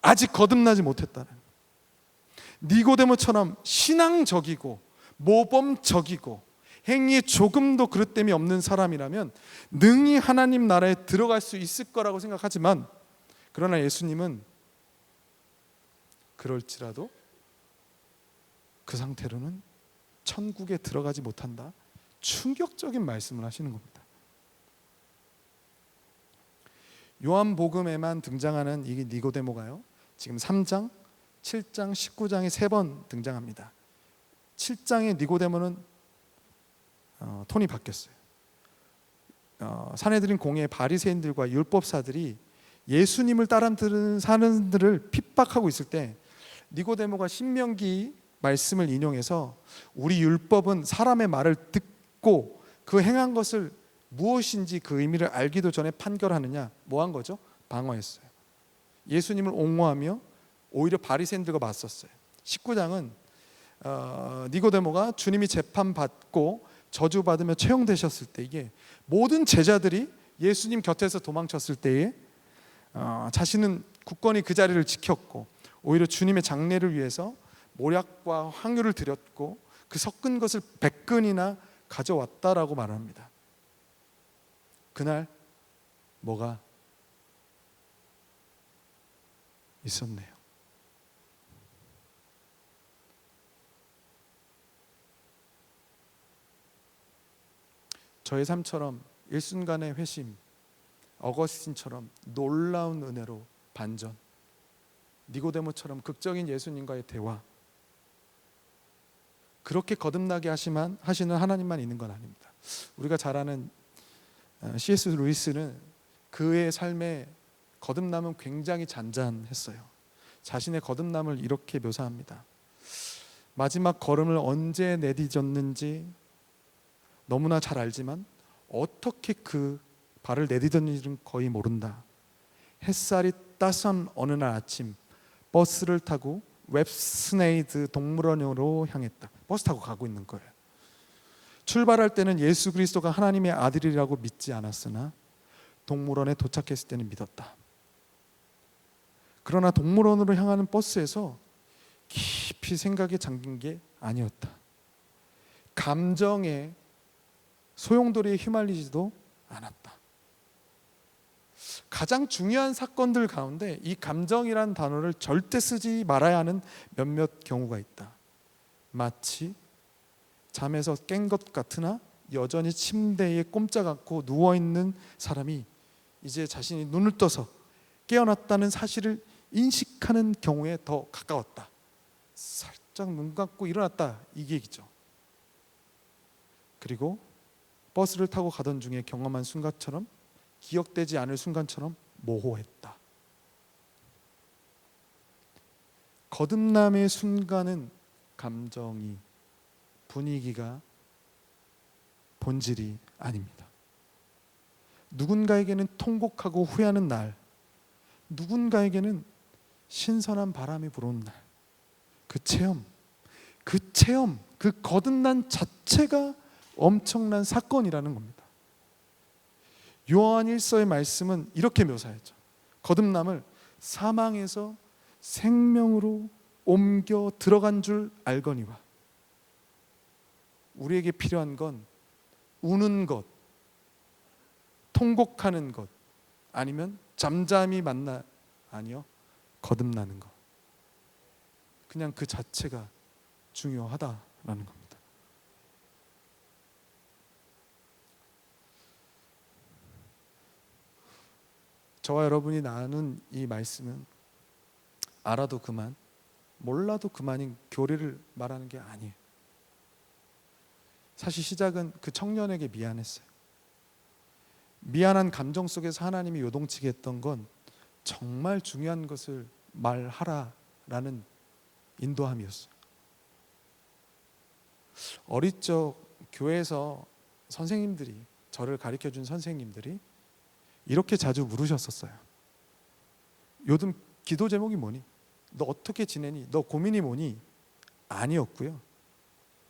아직 거듭나지 못했다는 거예요. 니고데모처럼 신앙적이고 모범적이고 행위에 조금도 그릇됨이 없는 사람이라면 능히 하나님 나라에 들어갈 수 있을 거라고 생각하지만, 그러나 예수님은 그럴지라도 그 상태로는 천국에 들어가지 못한다, 충격적인 말씀을 하시는 겁니다. 요한복음에만 등장하는 이 니고데모가요, 지금 3장, 7장, 19장에 3번 등장합니다. 7장의 니고데모는 톤이 바뀌었어요. 사내들인 공회의 바리새인들과 율법사들이 예수님을 따르는 사람들을 핍박하고 있을 때 니고데모가 신명기 말씀을 인용해서 우리 율법은 사람의 말을 듣고 그 행한 것을 무엇인지 그 의미를 알기도 전에 판결하느냐, 뭐 한 거죠? 방어했어요. 예수님을 옹호하며 오히려 바리새인들과 맞섰어요. 19장은 니고데모가 주님이 재판받고 저주받으며 처형되셨을 때, 이게 모든 제자들이 예수님 곁에서 도망쳤을 때에 자신은 굳건히 그 자리를 지켰고 오히려 주님의 장례를 위해서 모략과 황유를 드렸고 그 섞은 것을 100근이나 가져왔다라고 말합니다. 그날 뭐가 있었네요. 저의 삶처럼 일순간의 회심, 어거스틴처럼 놀라운 은혜로 반전, 니고데모처럼 극적인 예수님과의 대화, 그렇게 거듭나게 하시는 하나님만 있는 건 아닙니다. 우리가 잘 아는 C.S. 루이스는 그의 삶에 거듭남은 굉장히 잔잔했어요. 자신의 거듭남을 이렇게 묘사합니다. 마지막 걸음을 언제 내디뎠는지 너무나 잘 알지만 어떻게 그 발을 내디뎠는지는 거의 모른다. 햇살이 따스한 어느 날 아침 버스를 타고 웹스네이드 동물원으로 향했다. 버스 타고 가고 있는 거예요. 출발할 때는 예수 그리스도가 하나님의 아들이라고 믿지 않았으나 동물원에 도착했을 때는 믿었다. 그러나 동물원으로 향하는 버스에서 깊이 생각에 잠긴 게 아니었다. 감정에 소용돌이에 휘말리지도 않았다. 가장 중요한 사건들 가운데 이 감정이란 단어를 절대 쓰지 말아야 하는 몇몇 경우가 있다. 마치 잠에서 깬 것 같으나 여전히 침대에 꼼짝 않고 누워있는 사람이 이제 자신이 눈을 떠서 깨어났다는 사실을 인식하는 경우에 더 가까웠다. 살짝 눈 감고 일어났다, 이게 얘기죠. 그리고 버스를 타고 가던 중에 경험한 순간처럼, 기억되지 않을 순간처럼 모호했다. 거듭남의 순간은 감정이, 분위기가 본질이 아닙니다. 누군가에게는 통곡하고 후회하는 날, 누군가에게는 신선한 바람이 불어오는 날, 그 체험, 그 거듭난 자체가 엄청난 사건이라는 겁니다. 요한 1서의 말씀은 이렇게 묘사했죠. 거듭남을 사망에서 생명으로 옮겨 들어간 줄 알거니와. 우리에게 필요한 건 우는 것, 통곡하는 것, 아니면 잠잠히 아니요, 거듭나는 것. 그냥 그 자체가 중요하다라는 겁니다. 저와 여러분이 나눈 이 말씀은 알아도 그만, 몰라도 그만인 교리를 말하는 게 아니에요. 사실 시작은 그 청년에게 미안했어요. 미안한 감정 속에서 하나님이 요동치게 했던 건 정말 중요한 것을 말하라라는 인도함이었어요. 어릴 적 교회에서 선생님들이, 저를 가르쳐준 선생님들이 이렇게 자주 물으셨었어요. 요즘 기도 제목이 뭐니? 너 어떻게 지내니? 너 고민이 뭐니? 아니었고요.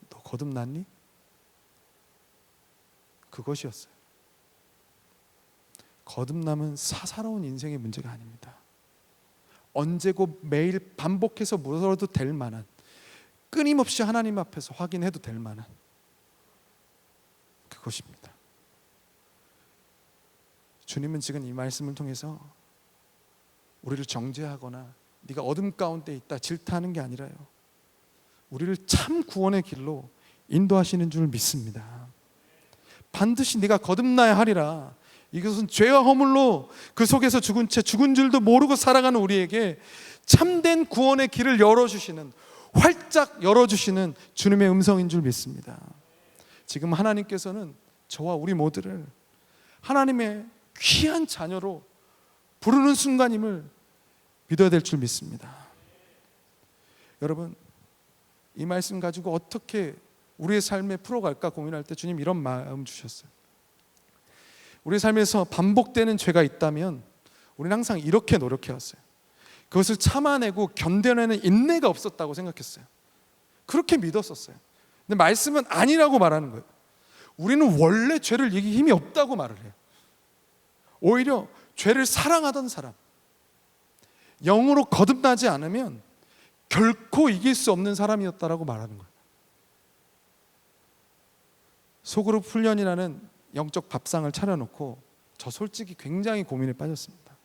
너 거듭났니? 그것이었어요. 거듭남은 사사로운 인생의 문제가 아닙니다. 언제고 매일 반복해서 물어도 될 만한, 끊임없이 하나님 앞에서 확인해도 될 만한 그것입니다. 주님은 지금 이 말씀을 통해서 우리를 정죄하거나 네가 어둠 가운데 있다 질타하는 게 아니라요, 우리를 참 구원의 길로 인도하시는 줄 믿습니다. 반드시 네가 거듭나야 하리라. 이것은 죄와 허물로 그 속에서 죽은 채 죽은 줄도 모르고 살아가는 우리에게 참된 구원의 길을 열어주시는, 활짝 열어주시는 주님의 음성인 줄 믿습니다. 지금 하나님께서는 저와 우리 모두를 하나님의 귀한 자녀로 부르는 순간임을 믿어야 될 줄 믿습니다. 여러분, 이 말씀 가지고 어떻게 우리의 삶에 풀어갈까 고민할 때 주님 이런 마음 주셨어요. 우리 삶에서 반복되는 죄가 있다면 우리는 항상 이렇게 노력해 왔어요. 그것을 참아내고 견뎌내는 인내가 없었다고 생각했어요. 그렇게 믿었었어요. 근데 말씀은 아니라고 말하는 거예요. 우리는 원래 죄를 이기기 힘이 없다고 말을 해요. 오히려 죄를 사랑하던 사람, 영으로 거듭나지 않으면 결코 이길 수 없는 사람이었다라고 말하는 거예요. 소그룹 훈련이라는 영적 밥상을 차려놓고 저 솔직히 굉장히 고민에 빠졌습니다.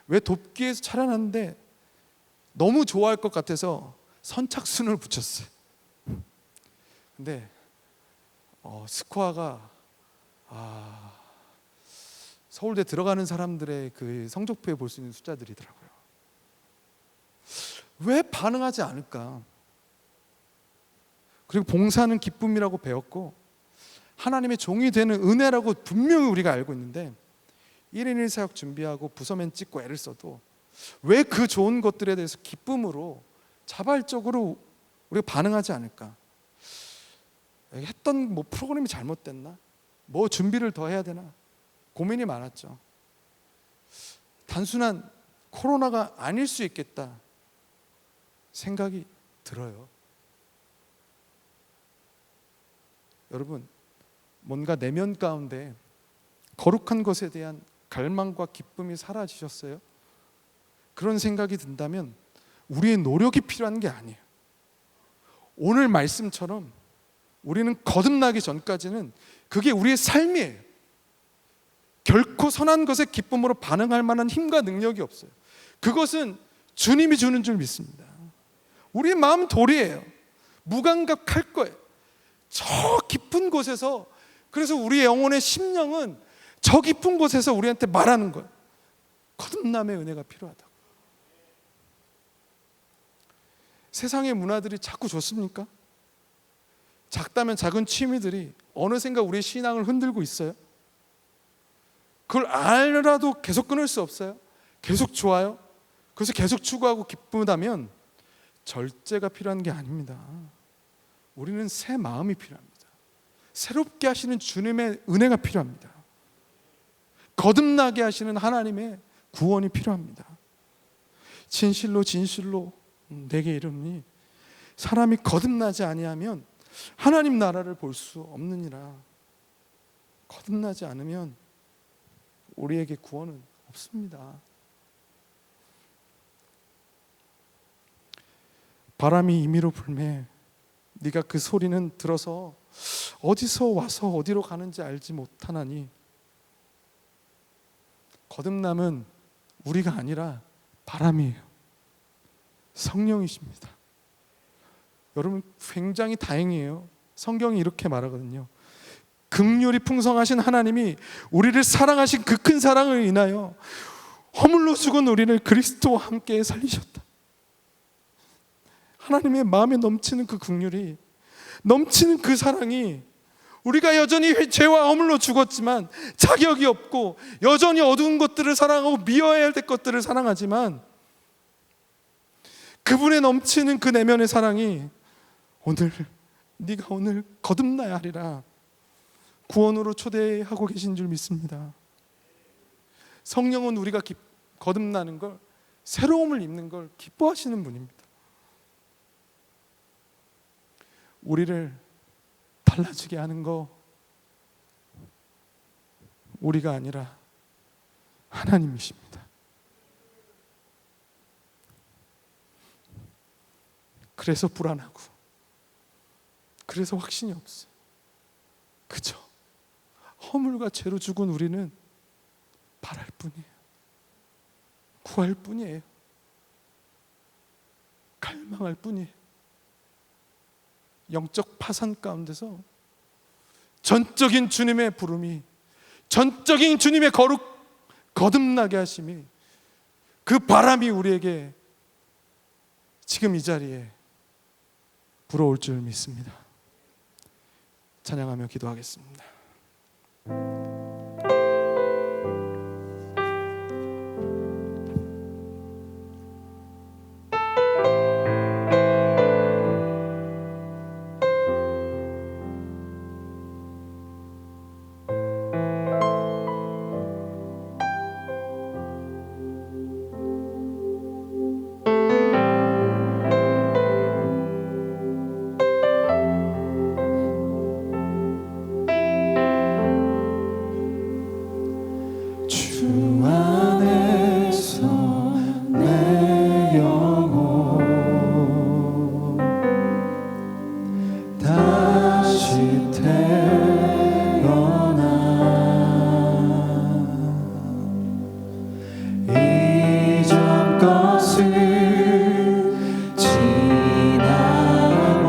왜 돕기에서 차려놨는데 너무 좋아할 것 같아서 선착순을 붙였어요. 근데 스코어가 서울대 들어가는 사람들의 그 성적표에 볼 수 있는 숫자들이더라고요. 왜 반응하지 않을까? 그리고 봉사는 기쁨이라고 배웠고 하나님의 종이 되는 은혜라고 분명히 우리가 알고 있는데 1인 1사역 준비하고 부서맨 찍고 애를 써도 왜 그 좋은 것들에 대해서 기쁨으로 자발적으로 우리가 반응하지 않을까? 했던 프로그램이 잘못됐나? 준비를 더 해야 되나? 고민이 많았죠. 단순한 코로나가 아닐 수 있겠다 생각이 들어요. 여러분, 뭔가 내면 가운데 거룩한 것에 대한 갈망과 기쁨이 사라지셨어요? 그런 생각이 든다면 우리의 노력이 필요한 게 아니에요. 오늘 말씀처럼 우리는 거듭나기 전까지는 그게 우리의 삶이에요. 결코 선한 것에 기쁨으로 반응할 만한 힘과 능력이 없어요. 그것은 주님이 주는 줄 믿습니다. 우리의 마음 돌이에요. 무감각할 거예요. 저 깊은 곳에서, 그래서 우리의 영혼의 심령은 저 깊은 곳에서 우리한테 말하는 거예요. 거듭남의 은혜가 필요하다고. 세상의 문화들이 자꾸 좋습니까? 작다면 작은 취미들이 어느샌가 우리의 신앙을 흔들고 있어요. 그걸 알아도 계속 끊을 수 없어요. 계속 좋아요. 그래서 계속 추구하고 기쁘다면 절제가 필요한 게 아닙니다. 우리는 새 마음이 필요합니다. 새롭게 하시는 주님의 은혜가 필요합니다. 거듭나게 하시는 하나님의 구원이 필요합니다. 진실로 진실로 내게 이르노니 사람이 거듭나지 아니하면 하나님 나라를 볼 수 없느니라. 거듭나지 않으면 우리에게 구원은 없습니다. 바람이 임의로 불매 네가 그 소리는 들어서 어디서 와서 어디로 가는지 알지 못하나니. 거듭남은 우리가 아니라 바람이에요. 성령이십니다. 여러분 굉장히 다행이에요. 성경이 이렇게 말하거든요. 긍휼이 풍성하신 하나님이 우리를 사랑하신 그 큰 사랑을 인하여 허물로 죽은 우리를 그리스도와 함께 살리셨다. 하나님의 마음에 넘치는 그 긍휼이, 넘치는 그 사랑이, 우리가 여전히 죄와 허물로 죽었지만 자격이 없고 여전히 어두운 것들을 사랑하고 미워해야 될 것들을 사랑하지만 그분의 넘치는 그 내면의 사랑이 네가 오늘 거듭나야 하리라 구원으로 초대하고 계신 줄 믿습니다. 성령은 우리가 거듭나는 걸, 새로움을 입는 걸 기뻐하시는 분입니다. 우리를 달라지게 하는 거 우리가 아니라 하나님이십니다. 그래서 불안하고, 그래서 확신이 없어요. 그죠? 허물과 죄로 죽은 우리는 바랄 뿐이에요. 구할 뿐이에요. 갈망할 뿐이에요. 영적 파산 가운데서 전적인 주님의 부름이, 전적인 주님의 거듭나게 하심이, 그 바람이 우리에게 지금 이 자리에 불어올 줄 믿습니다. 찬양하며 기도하겠습니다. 영혼 다시 태어나 이전 것을 지나고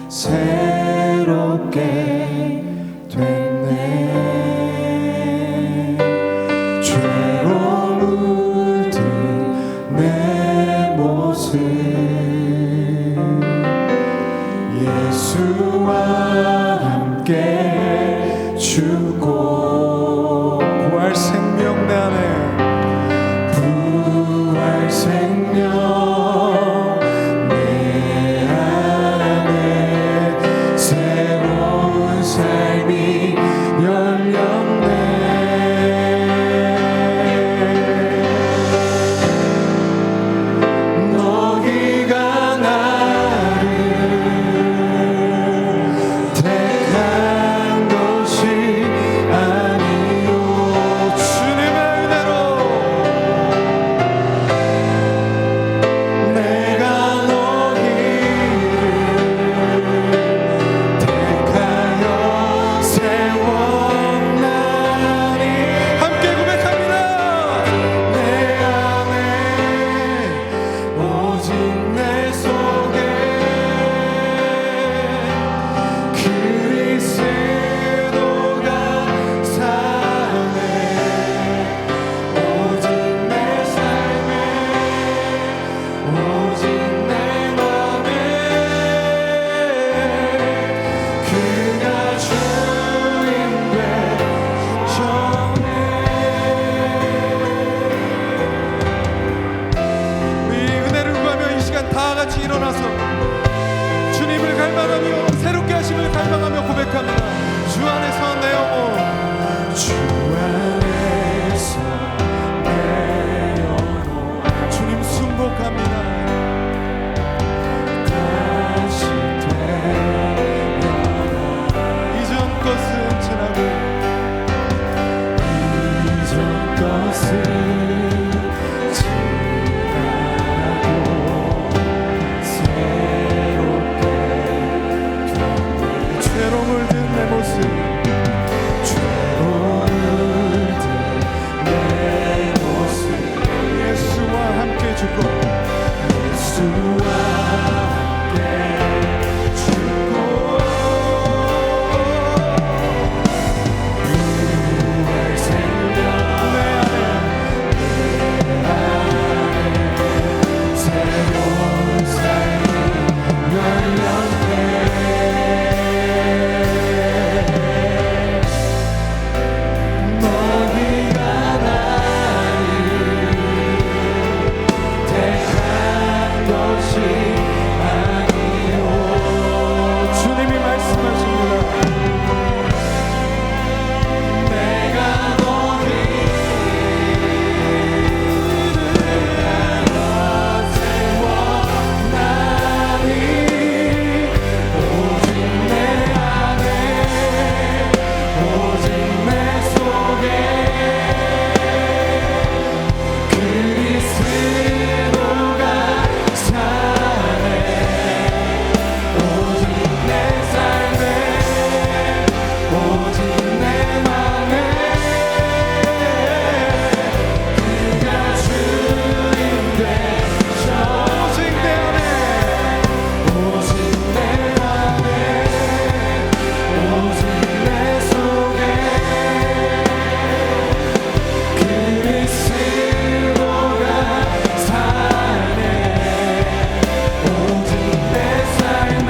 새롭게 됐네. 죄로 물든 내 모습 예수와 함께 죽고 부활 생명 내 안에 부활 생명 내 안에 새로운 삶이 열렸네. 너희가 나를 택한 것이 아니요 주님의 은혜로 내가 너희를 택하여 세웠나니 함께 고백합니다. 내 안에 오직 내 속에 그리스도가 사네. 오직 내 삶에 오직 내 맘에 그가 주인 되셨네. 우리 은혜를 구하며 이 시간 다 같이 일어나서 주님을 갈망하며 새롭게 하심을 갈망하며 고백합니다. 주 안에서 내 영혼 주 안에서 내 영혼 주님 순복합니다. 다시 되어나 이전 것은 지나고 이전 것은 지나고 새롭게 됐네. 죄로 물든 내 모습 죄로 물든 내 모습 예수와 함께 죽고 예수와 함께 죽고 부활 생명 내 안에 새로운 삶이 열렸네. 너희가 나를 택한 것이 아니요 주님이 말씀하십니다. 내가 너희를 세웠나니 오직 내 안에 오직 내 속에 그리스도가 사네. 오직 내 삶에 오직 내 맘에 그가 주인 되셔. 오직 내 안에 오직 내 안에 오직 내 속에 그리스도가 사네. 오직 내 삶에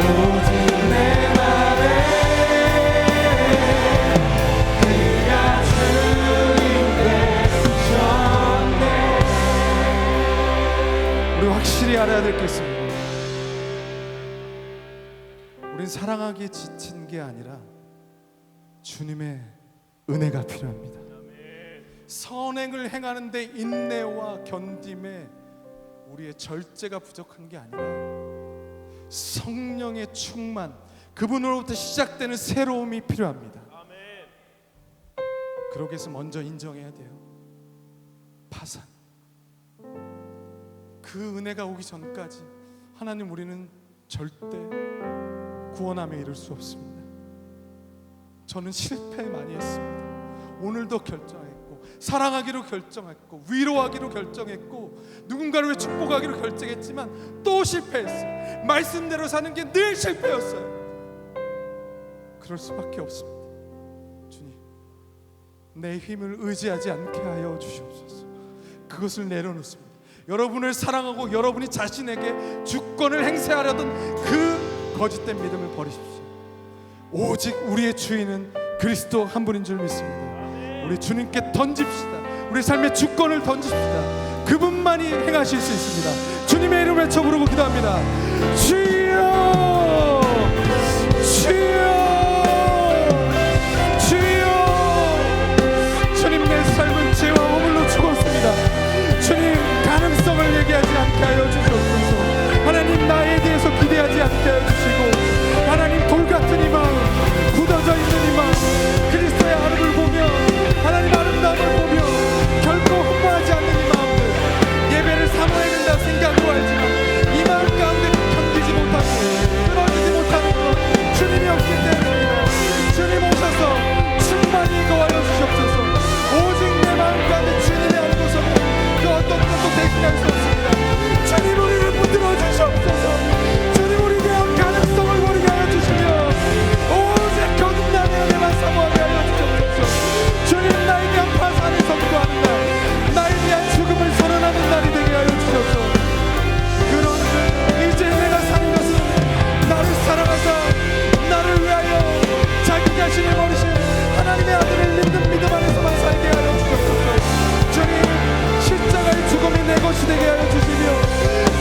오직 내 맘에 그가 주인 되셨네. 우리 확실히 알아야 될 게 있습니다. 우린 사랑하기에 지친 게 아니라 주님의 은혜가 필요합니다. 선행을 행하는데 인내와 견딤에 우리의 절제가 부족한 게 아니라 성령의 충만, 그분으로부터 시작되는 새로움이 필요합니다. 그러기 위해서 먼저 인정해야 돼요. 파산. 그 은혜가 오기 전까지 하나님, 우리는 절대 구원함에 이를 수 없습니다. 저는 실패 많이 했습니다. 오늘도 결정했고, 사랑하기로 결정했고, 위로하기로 결정했고, 누군가를 위해 축복하기로 결정했지만 또 실패했어요. 말씀대로 사는 게 늘 실패였어요. 그럴 수밖에 없습니다. 주님, 내 힘을 의지하지 않게 하여 주시옵소서. 그것을 내려놓습니다. 여러분을 사랑하고 여러분이 자신에게 주권을 행세하려던 그 거짓된 믿음을 버리십시오. 오직 우리의 주인은 그리스도 한 분인 줄 믿습니다. 우리 주님께 던집시다. 우리 삶의 주권을 던집시다. 그분만이 행하실 수 있습니다. 주님의 이름을 외쳐 부르고 기도합니다. 주여, 주여, 주여. 주님, 내 삶은 죄와 허물로 죽었습니다. 주님, 가능성을 얘기하지 않게 하여 주시옵소서. 하나님, 나에 대해서 기대하지 않게 하여 주시고, 하나님, 돌같은 이 마음, 굳어져 있는 이 마음, 그리스도의 아름을 보며, 하나님 아름다움을 보며 결코 흠모하지 않는 이 마음들, 예배를 사모해야 된다 생각으로 알지만 이 마음 가운데 견디지 못하고 끊어지지 못하는 것 주님이 없기 때문입니다. 주님 오셔서 충만히 거하여 주시옵소서. 오직 내 마음 가운데 주님이 아니고서는 그 어떤 것도 대신할 수 없습니다. 주님, 우리를 붙들어 주시옵소서. 주님, 우리 대한 가능성을 버리게 하여 주시며 오직 거듭나는 은혜만 사모하게 하여 주시옵소서. 주님, 나에 대한 파산을 선포하는 날, 나에 대한 죽음을 선언하는 날이 되게 하여 주셔서, 그런 이제 내가 사는 것은 나를 사랑하사 나를 위하여 자기 자신을 버리신 하나님의 아들을 믿는 믿음 안에서만 살게 하여 주옵소서. 주님, 십자가의 죽음이 내 것이 되게 하여 주시며,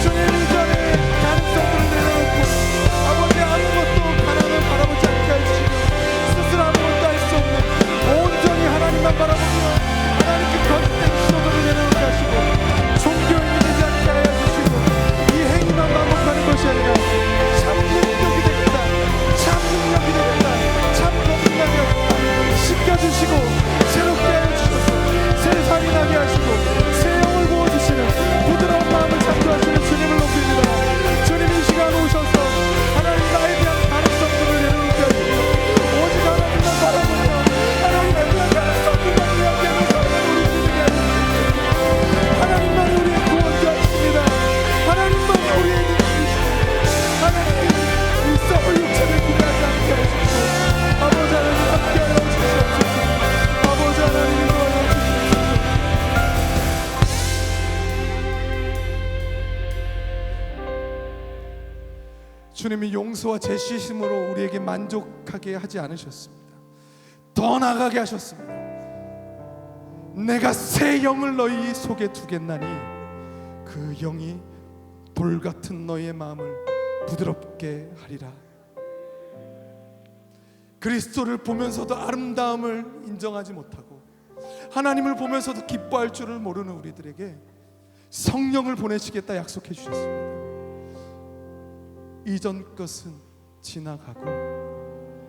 주님, 이전에 가능성들을 내려놓고 아버지 아무것도 가난을 바라보지 않게 하여 주시며, 스스로 아무것도 할 수 없는 온전히 하나님만 바라보며 하나님께 거듭된 시도들을 내려놓게 하시고, 종교인이 되지 않게 하여 주시고, 이 행위만 반복하는 것이 아니라 참 능력이 되겠다, 참 능력이 되겠다, 참 거듭남이 없다 시켜주시고 새롭게 하여 주셔서 새살이 나게 하시고 새 영을 부어주시는 부드러운 마음을 창조하시는 주님을 높입니다. 주님, 이 시간 오셔서 하나님, 나에 대한 가능성들을 내려놓게 하시고 오직 하나님만 바라보며 하나님에 대한 가능성들만 이야기하면서 우리 주님께 하시고, 하나님만이 우리의 구원자이십니다. 하나님만이 우리의 능력이십니다. 하나님, 이 썩을 육체를 기대하지 않게 하시고 아버지 하나님 함께 하여 주시옵소서. 아버지 하나님 도와주시옵소서. 주님이 용서와 제시심으로 우리에게 만족하게 하지 않으셨습니다. 더 나아가게 하셨습니다. 내가 새 영을 너희 속에 두겠나니 그 영이 돌같은 너희의 마음을 부드럽게 하리라. 그리스도를 보면서도 아름다움을 인정하지 못하고 하나님을 보면서도 기뻐할 줄을 모르는 우리들에게 성령을 보내시겠다 약속해 주셨습니다. 이전 것은 지나가고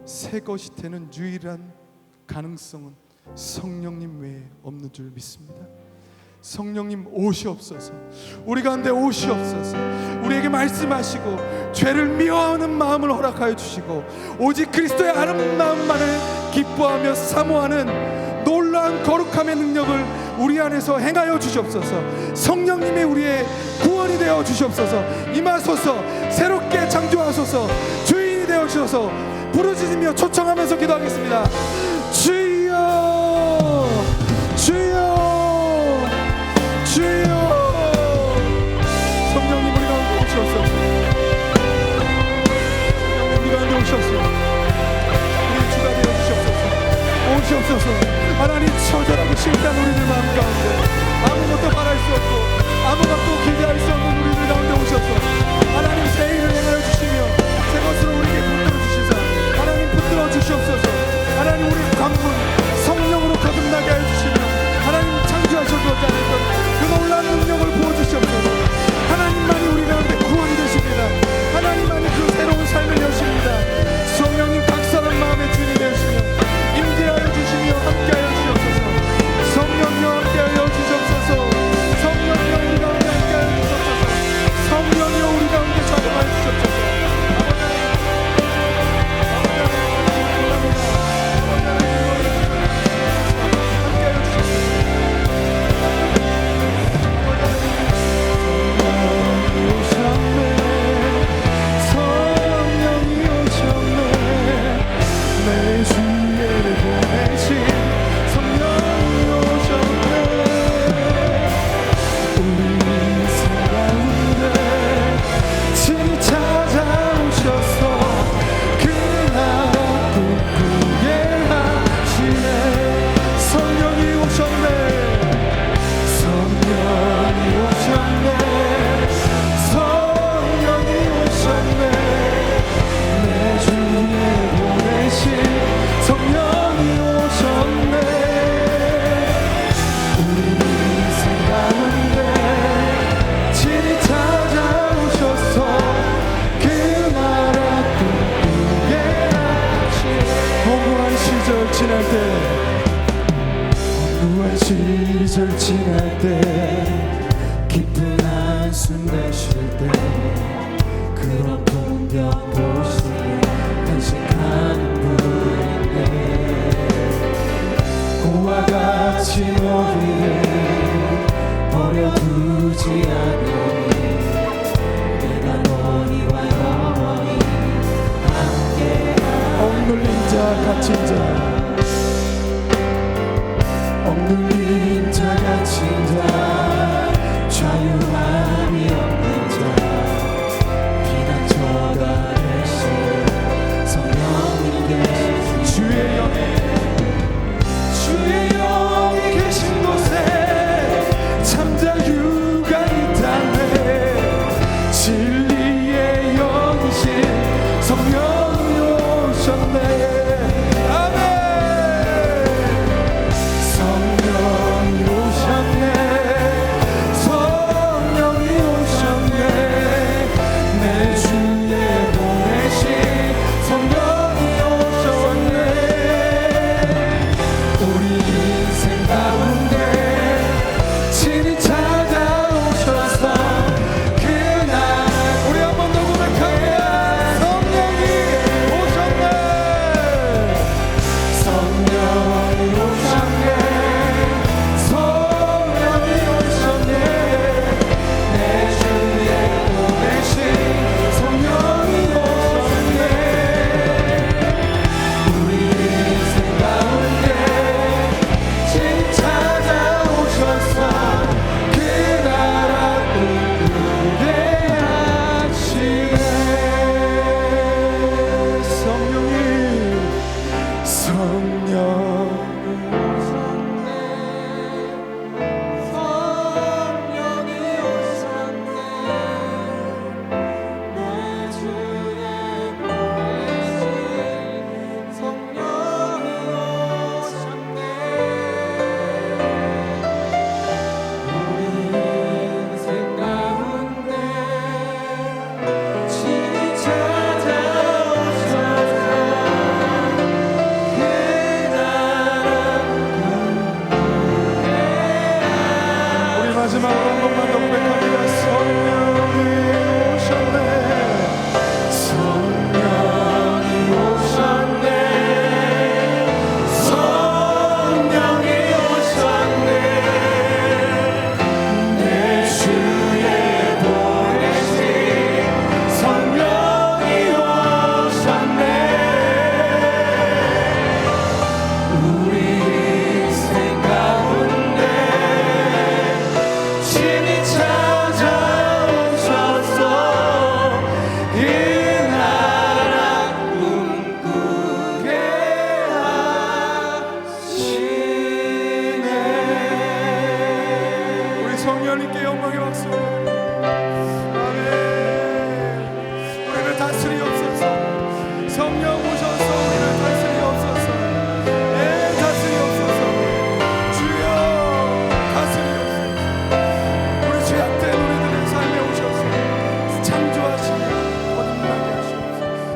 새 것이 되는 유일한 가능성은 성령님 외에 없는 줄 믿습니다. 성령님 오시옵소서. 우리 가운데 오시옵소서. 우리에게 말씀하시고 죄를 미워하는 마음을 허락하여 주시고 오직 그리스도의 아름다움만을 기뻐하며 사모하는 놀라운 거룩함의 능력을 우리 안에서 행하여 주시옵소서. 성령님이 우리의 구원이 되어 주시옵소서. 임하소서. 새롭게 창조하소서. 주인이 되어 주셔서 부르짖으며 초청하면서 기도하겠습니다. 주여, 주여, 주여. 성령님, 우리 가운데 오시옵소서. 성령님, 우리 가운데 오시옵소서. 우리 주가 되어 주시옵소서. 오시옵소서. 하나님, 처절하고 실패한 우리들 마음 가운데 아무것도 바랄 수 없고 아무것도 기대할 수 없는 우리들 가운데 오셔서 하나님, 새 일을 행하여 주시며 새 것으로 우리에게 붙들어 주시사 하나님 붙들어 주시옵소서. 하나님, 우리 관문 성령으로 거듭나게 하여 주시며 하나님 창조하셔도 않았던 그 놀라운 능력을 부어주시옵소서. 하나님만이 우리 가운데 구원이 되십니다. 하나님만이 그 새로운 삶을 여십니다. 성령님, 각설한 마음의 주인이 되시며 임재하여 주시며 함께하여 주시옵소서. 성령님 함께하여 주시옵소서. 성령님 주지 않으니 내가 너희와 영원히 함께하리. 억눌린 자 갇힌 자 억눌린 자 갇힌 자 자유함이 없는 자 피난처가 되시는 성령이 계신 주의 영이 계신 곳에 참 자유가 있다네. 진리의 영이신 성령이 오셨네. 마지막으로 한 번만 더 고백합니다. 성령이 오셨네. 성령이 오셨네. 성령이 오셨네. 내 주에 보내신 성령이 오셨네. 우리 인생 가운데 친히 찾아오셔서 이 나라 꿈꾸게 하시네. 우리 성령님께 영광의 박수. 아멘. 우리를 다스리옵소서. 성령 오셔서 우리를 다스리옵소서. 네, 다스리옵소서. 주여 다스리옵소서. 우리 죄악된 우리들의 삶에 오셔서 창조하시며 거듭나게 하시옵소서.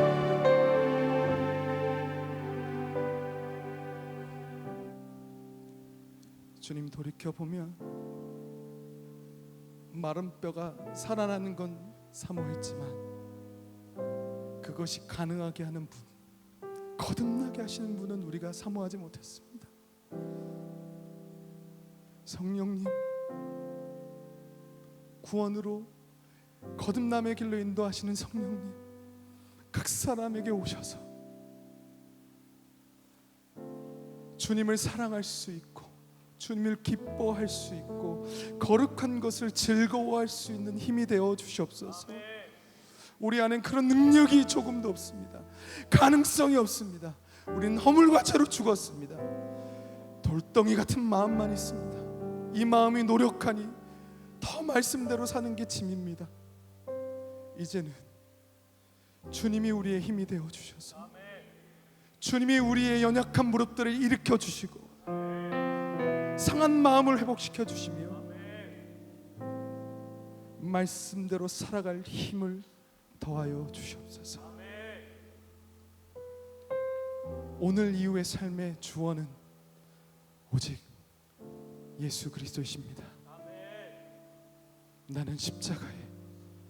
주님, 돌이켜보면 마른 뼈가 살아나는 건 사모했지만 그것이 가능하게 하는 분, 거듭나게 하시는 분은 우리가 사모하지 못했습니다. 성령님, 구원으로 거듭남의 길로 인도하시는 성령님, 각 사람에게 오셔서 주님을 사랑할 수 있고 주님을 기뻐할 수 있고 거룩한 것을 즐거워할 수 있는 힘이 되어 주시옵소서. 우리 안엔 그런 능력이 조금도 없습니다. 가능성이 없습니다. 우리는 허물과 죄로 죽었습니다. 돌덩이 같은 마음만 있습니다. 이 마음이 노력하니 더 말씀대로 사는 게 짐입니다. 이제는 주님이 우리의 힘이 되어 주셔서 주님이 우리의 연약한 무릎들을 일으켜 주시고 상한 마음을 회복시켜 주시며 말씀대로 살아갈 힘을 더하여 주시옵소서. 오늘 이후의 삶의 주원은 오직 예수 그리스도이십니다. 나는 십자가에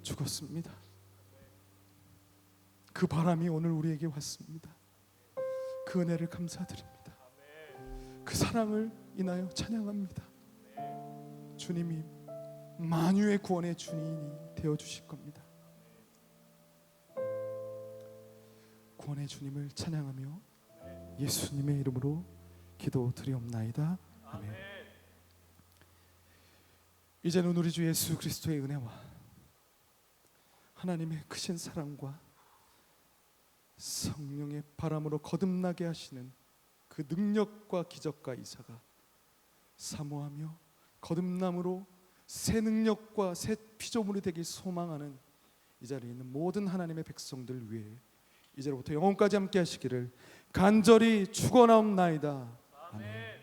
죽었습니다. 그 바람이 오늘 우리에게 왔습니다. 그 은혜를 감사드립니다. 그 사랑을 인하여 찬양합니다. 주님이 만유의 구원의 주인이 되어 주실 겁니다. 구원의 주님을 찬양하며 예수님의 이름으로 기도드리옵나이다. 아멘. 이제는 우리 주 예수 그리스도의 은혜와 하나님의 크신 사랑과 성령의 바람으로 거듭나게 하시는 그 능력과 기적과 이사가 사모하며 거듭남으로 새 능력과 새 피조물이 되길 소망하는 이 자리에 있는 모든 하나님의 백성들 위해 이제로부터 영원까지 함께 하시기를 간절히 축원하옵나이다. 아멘.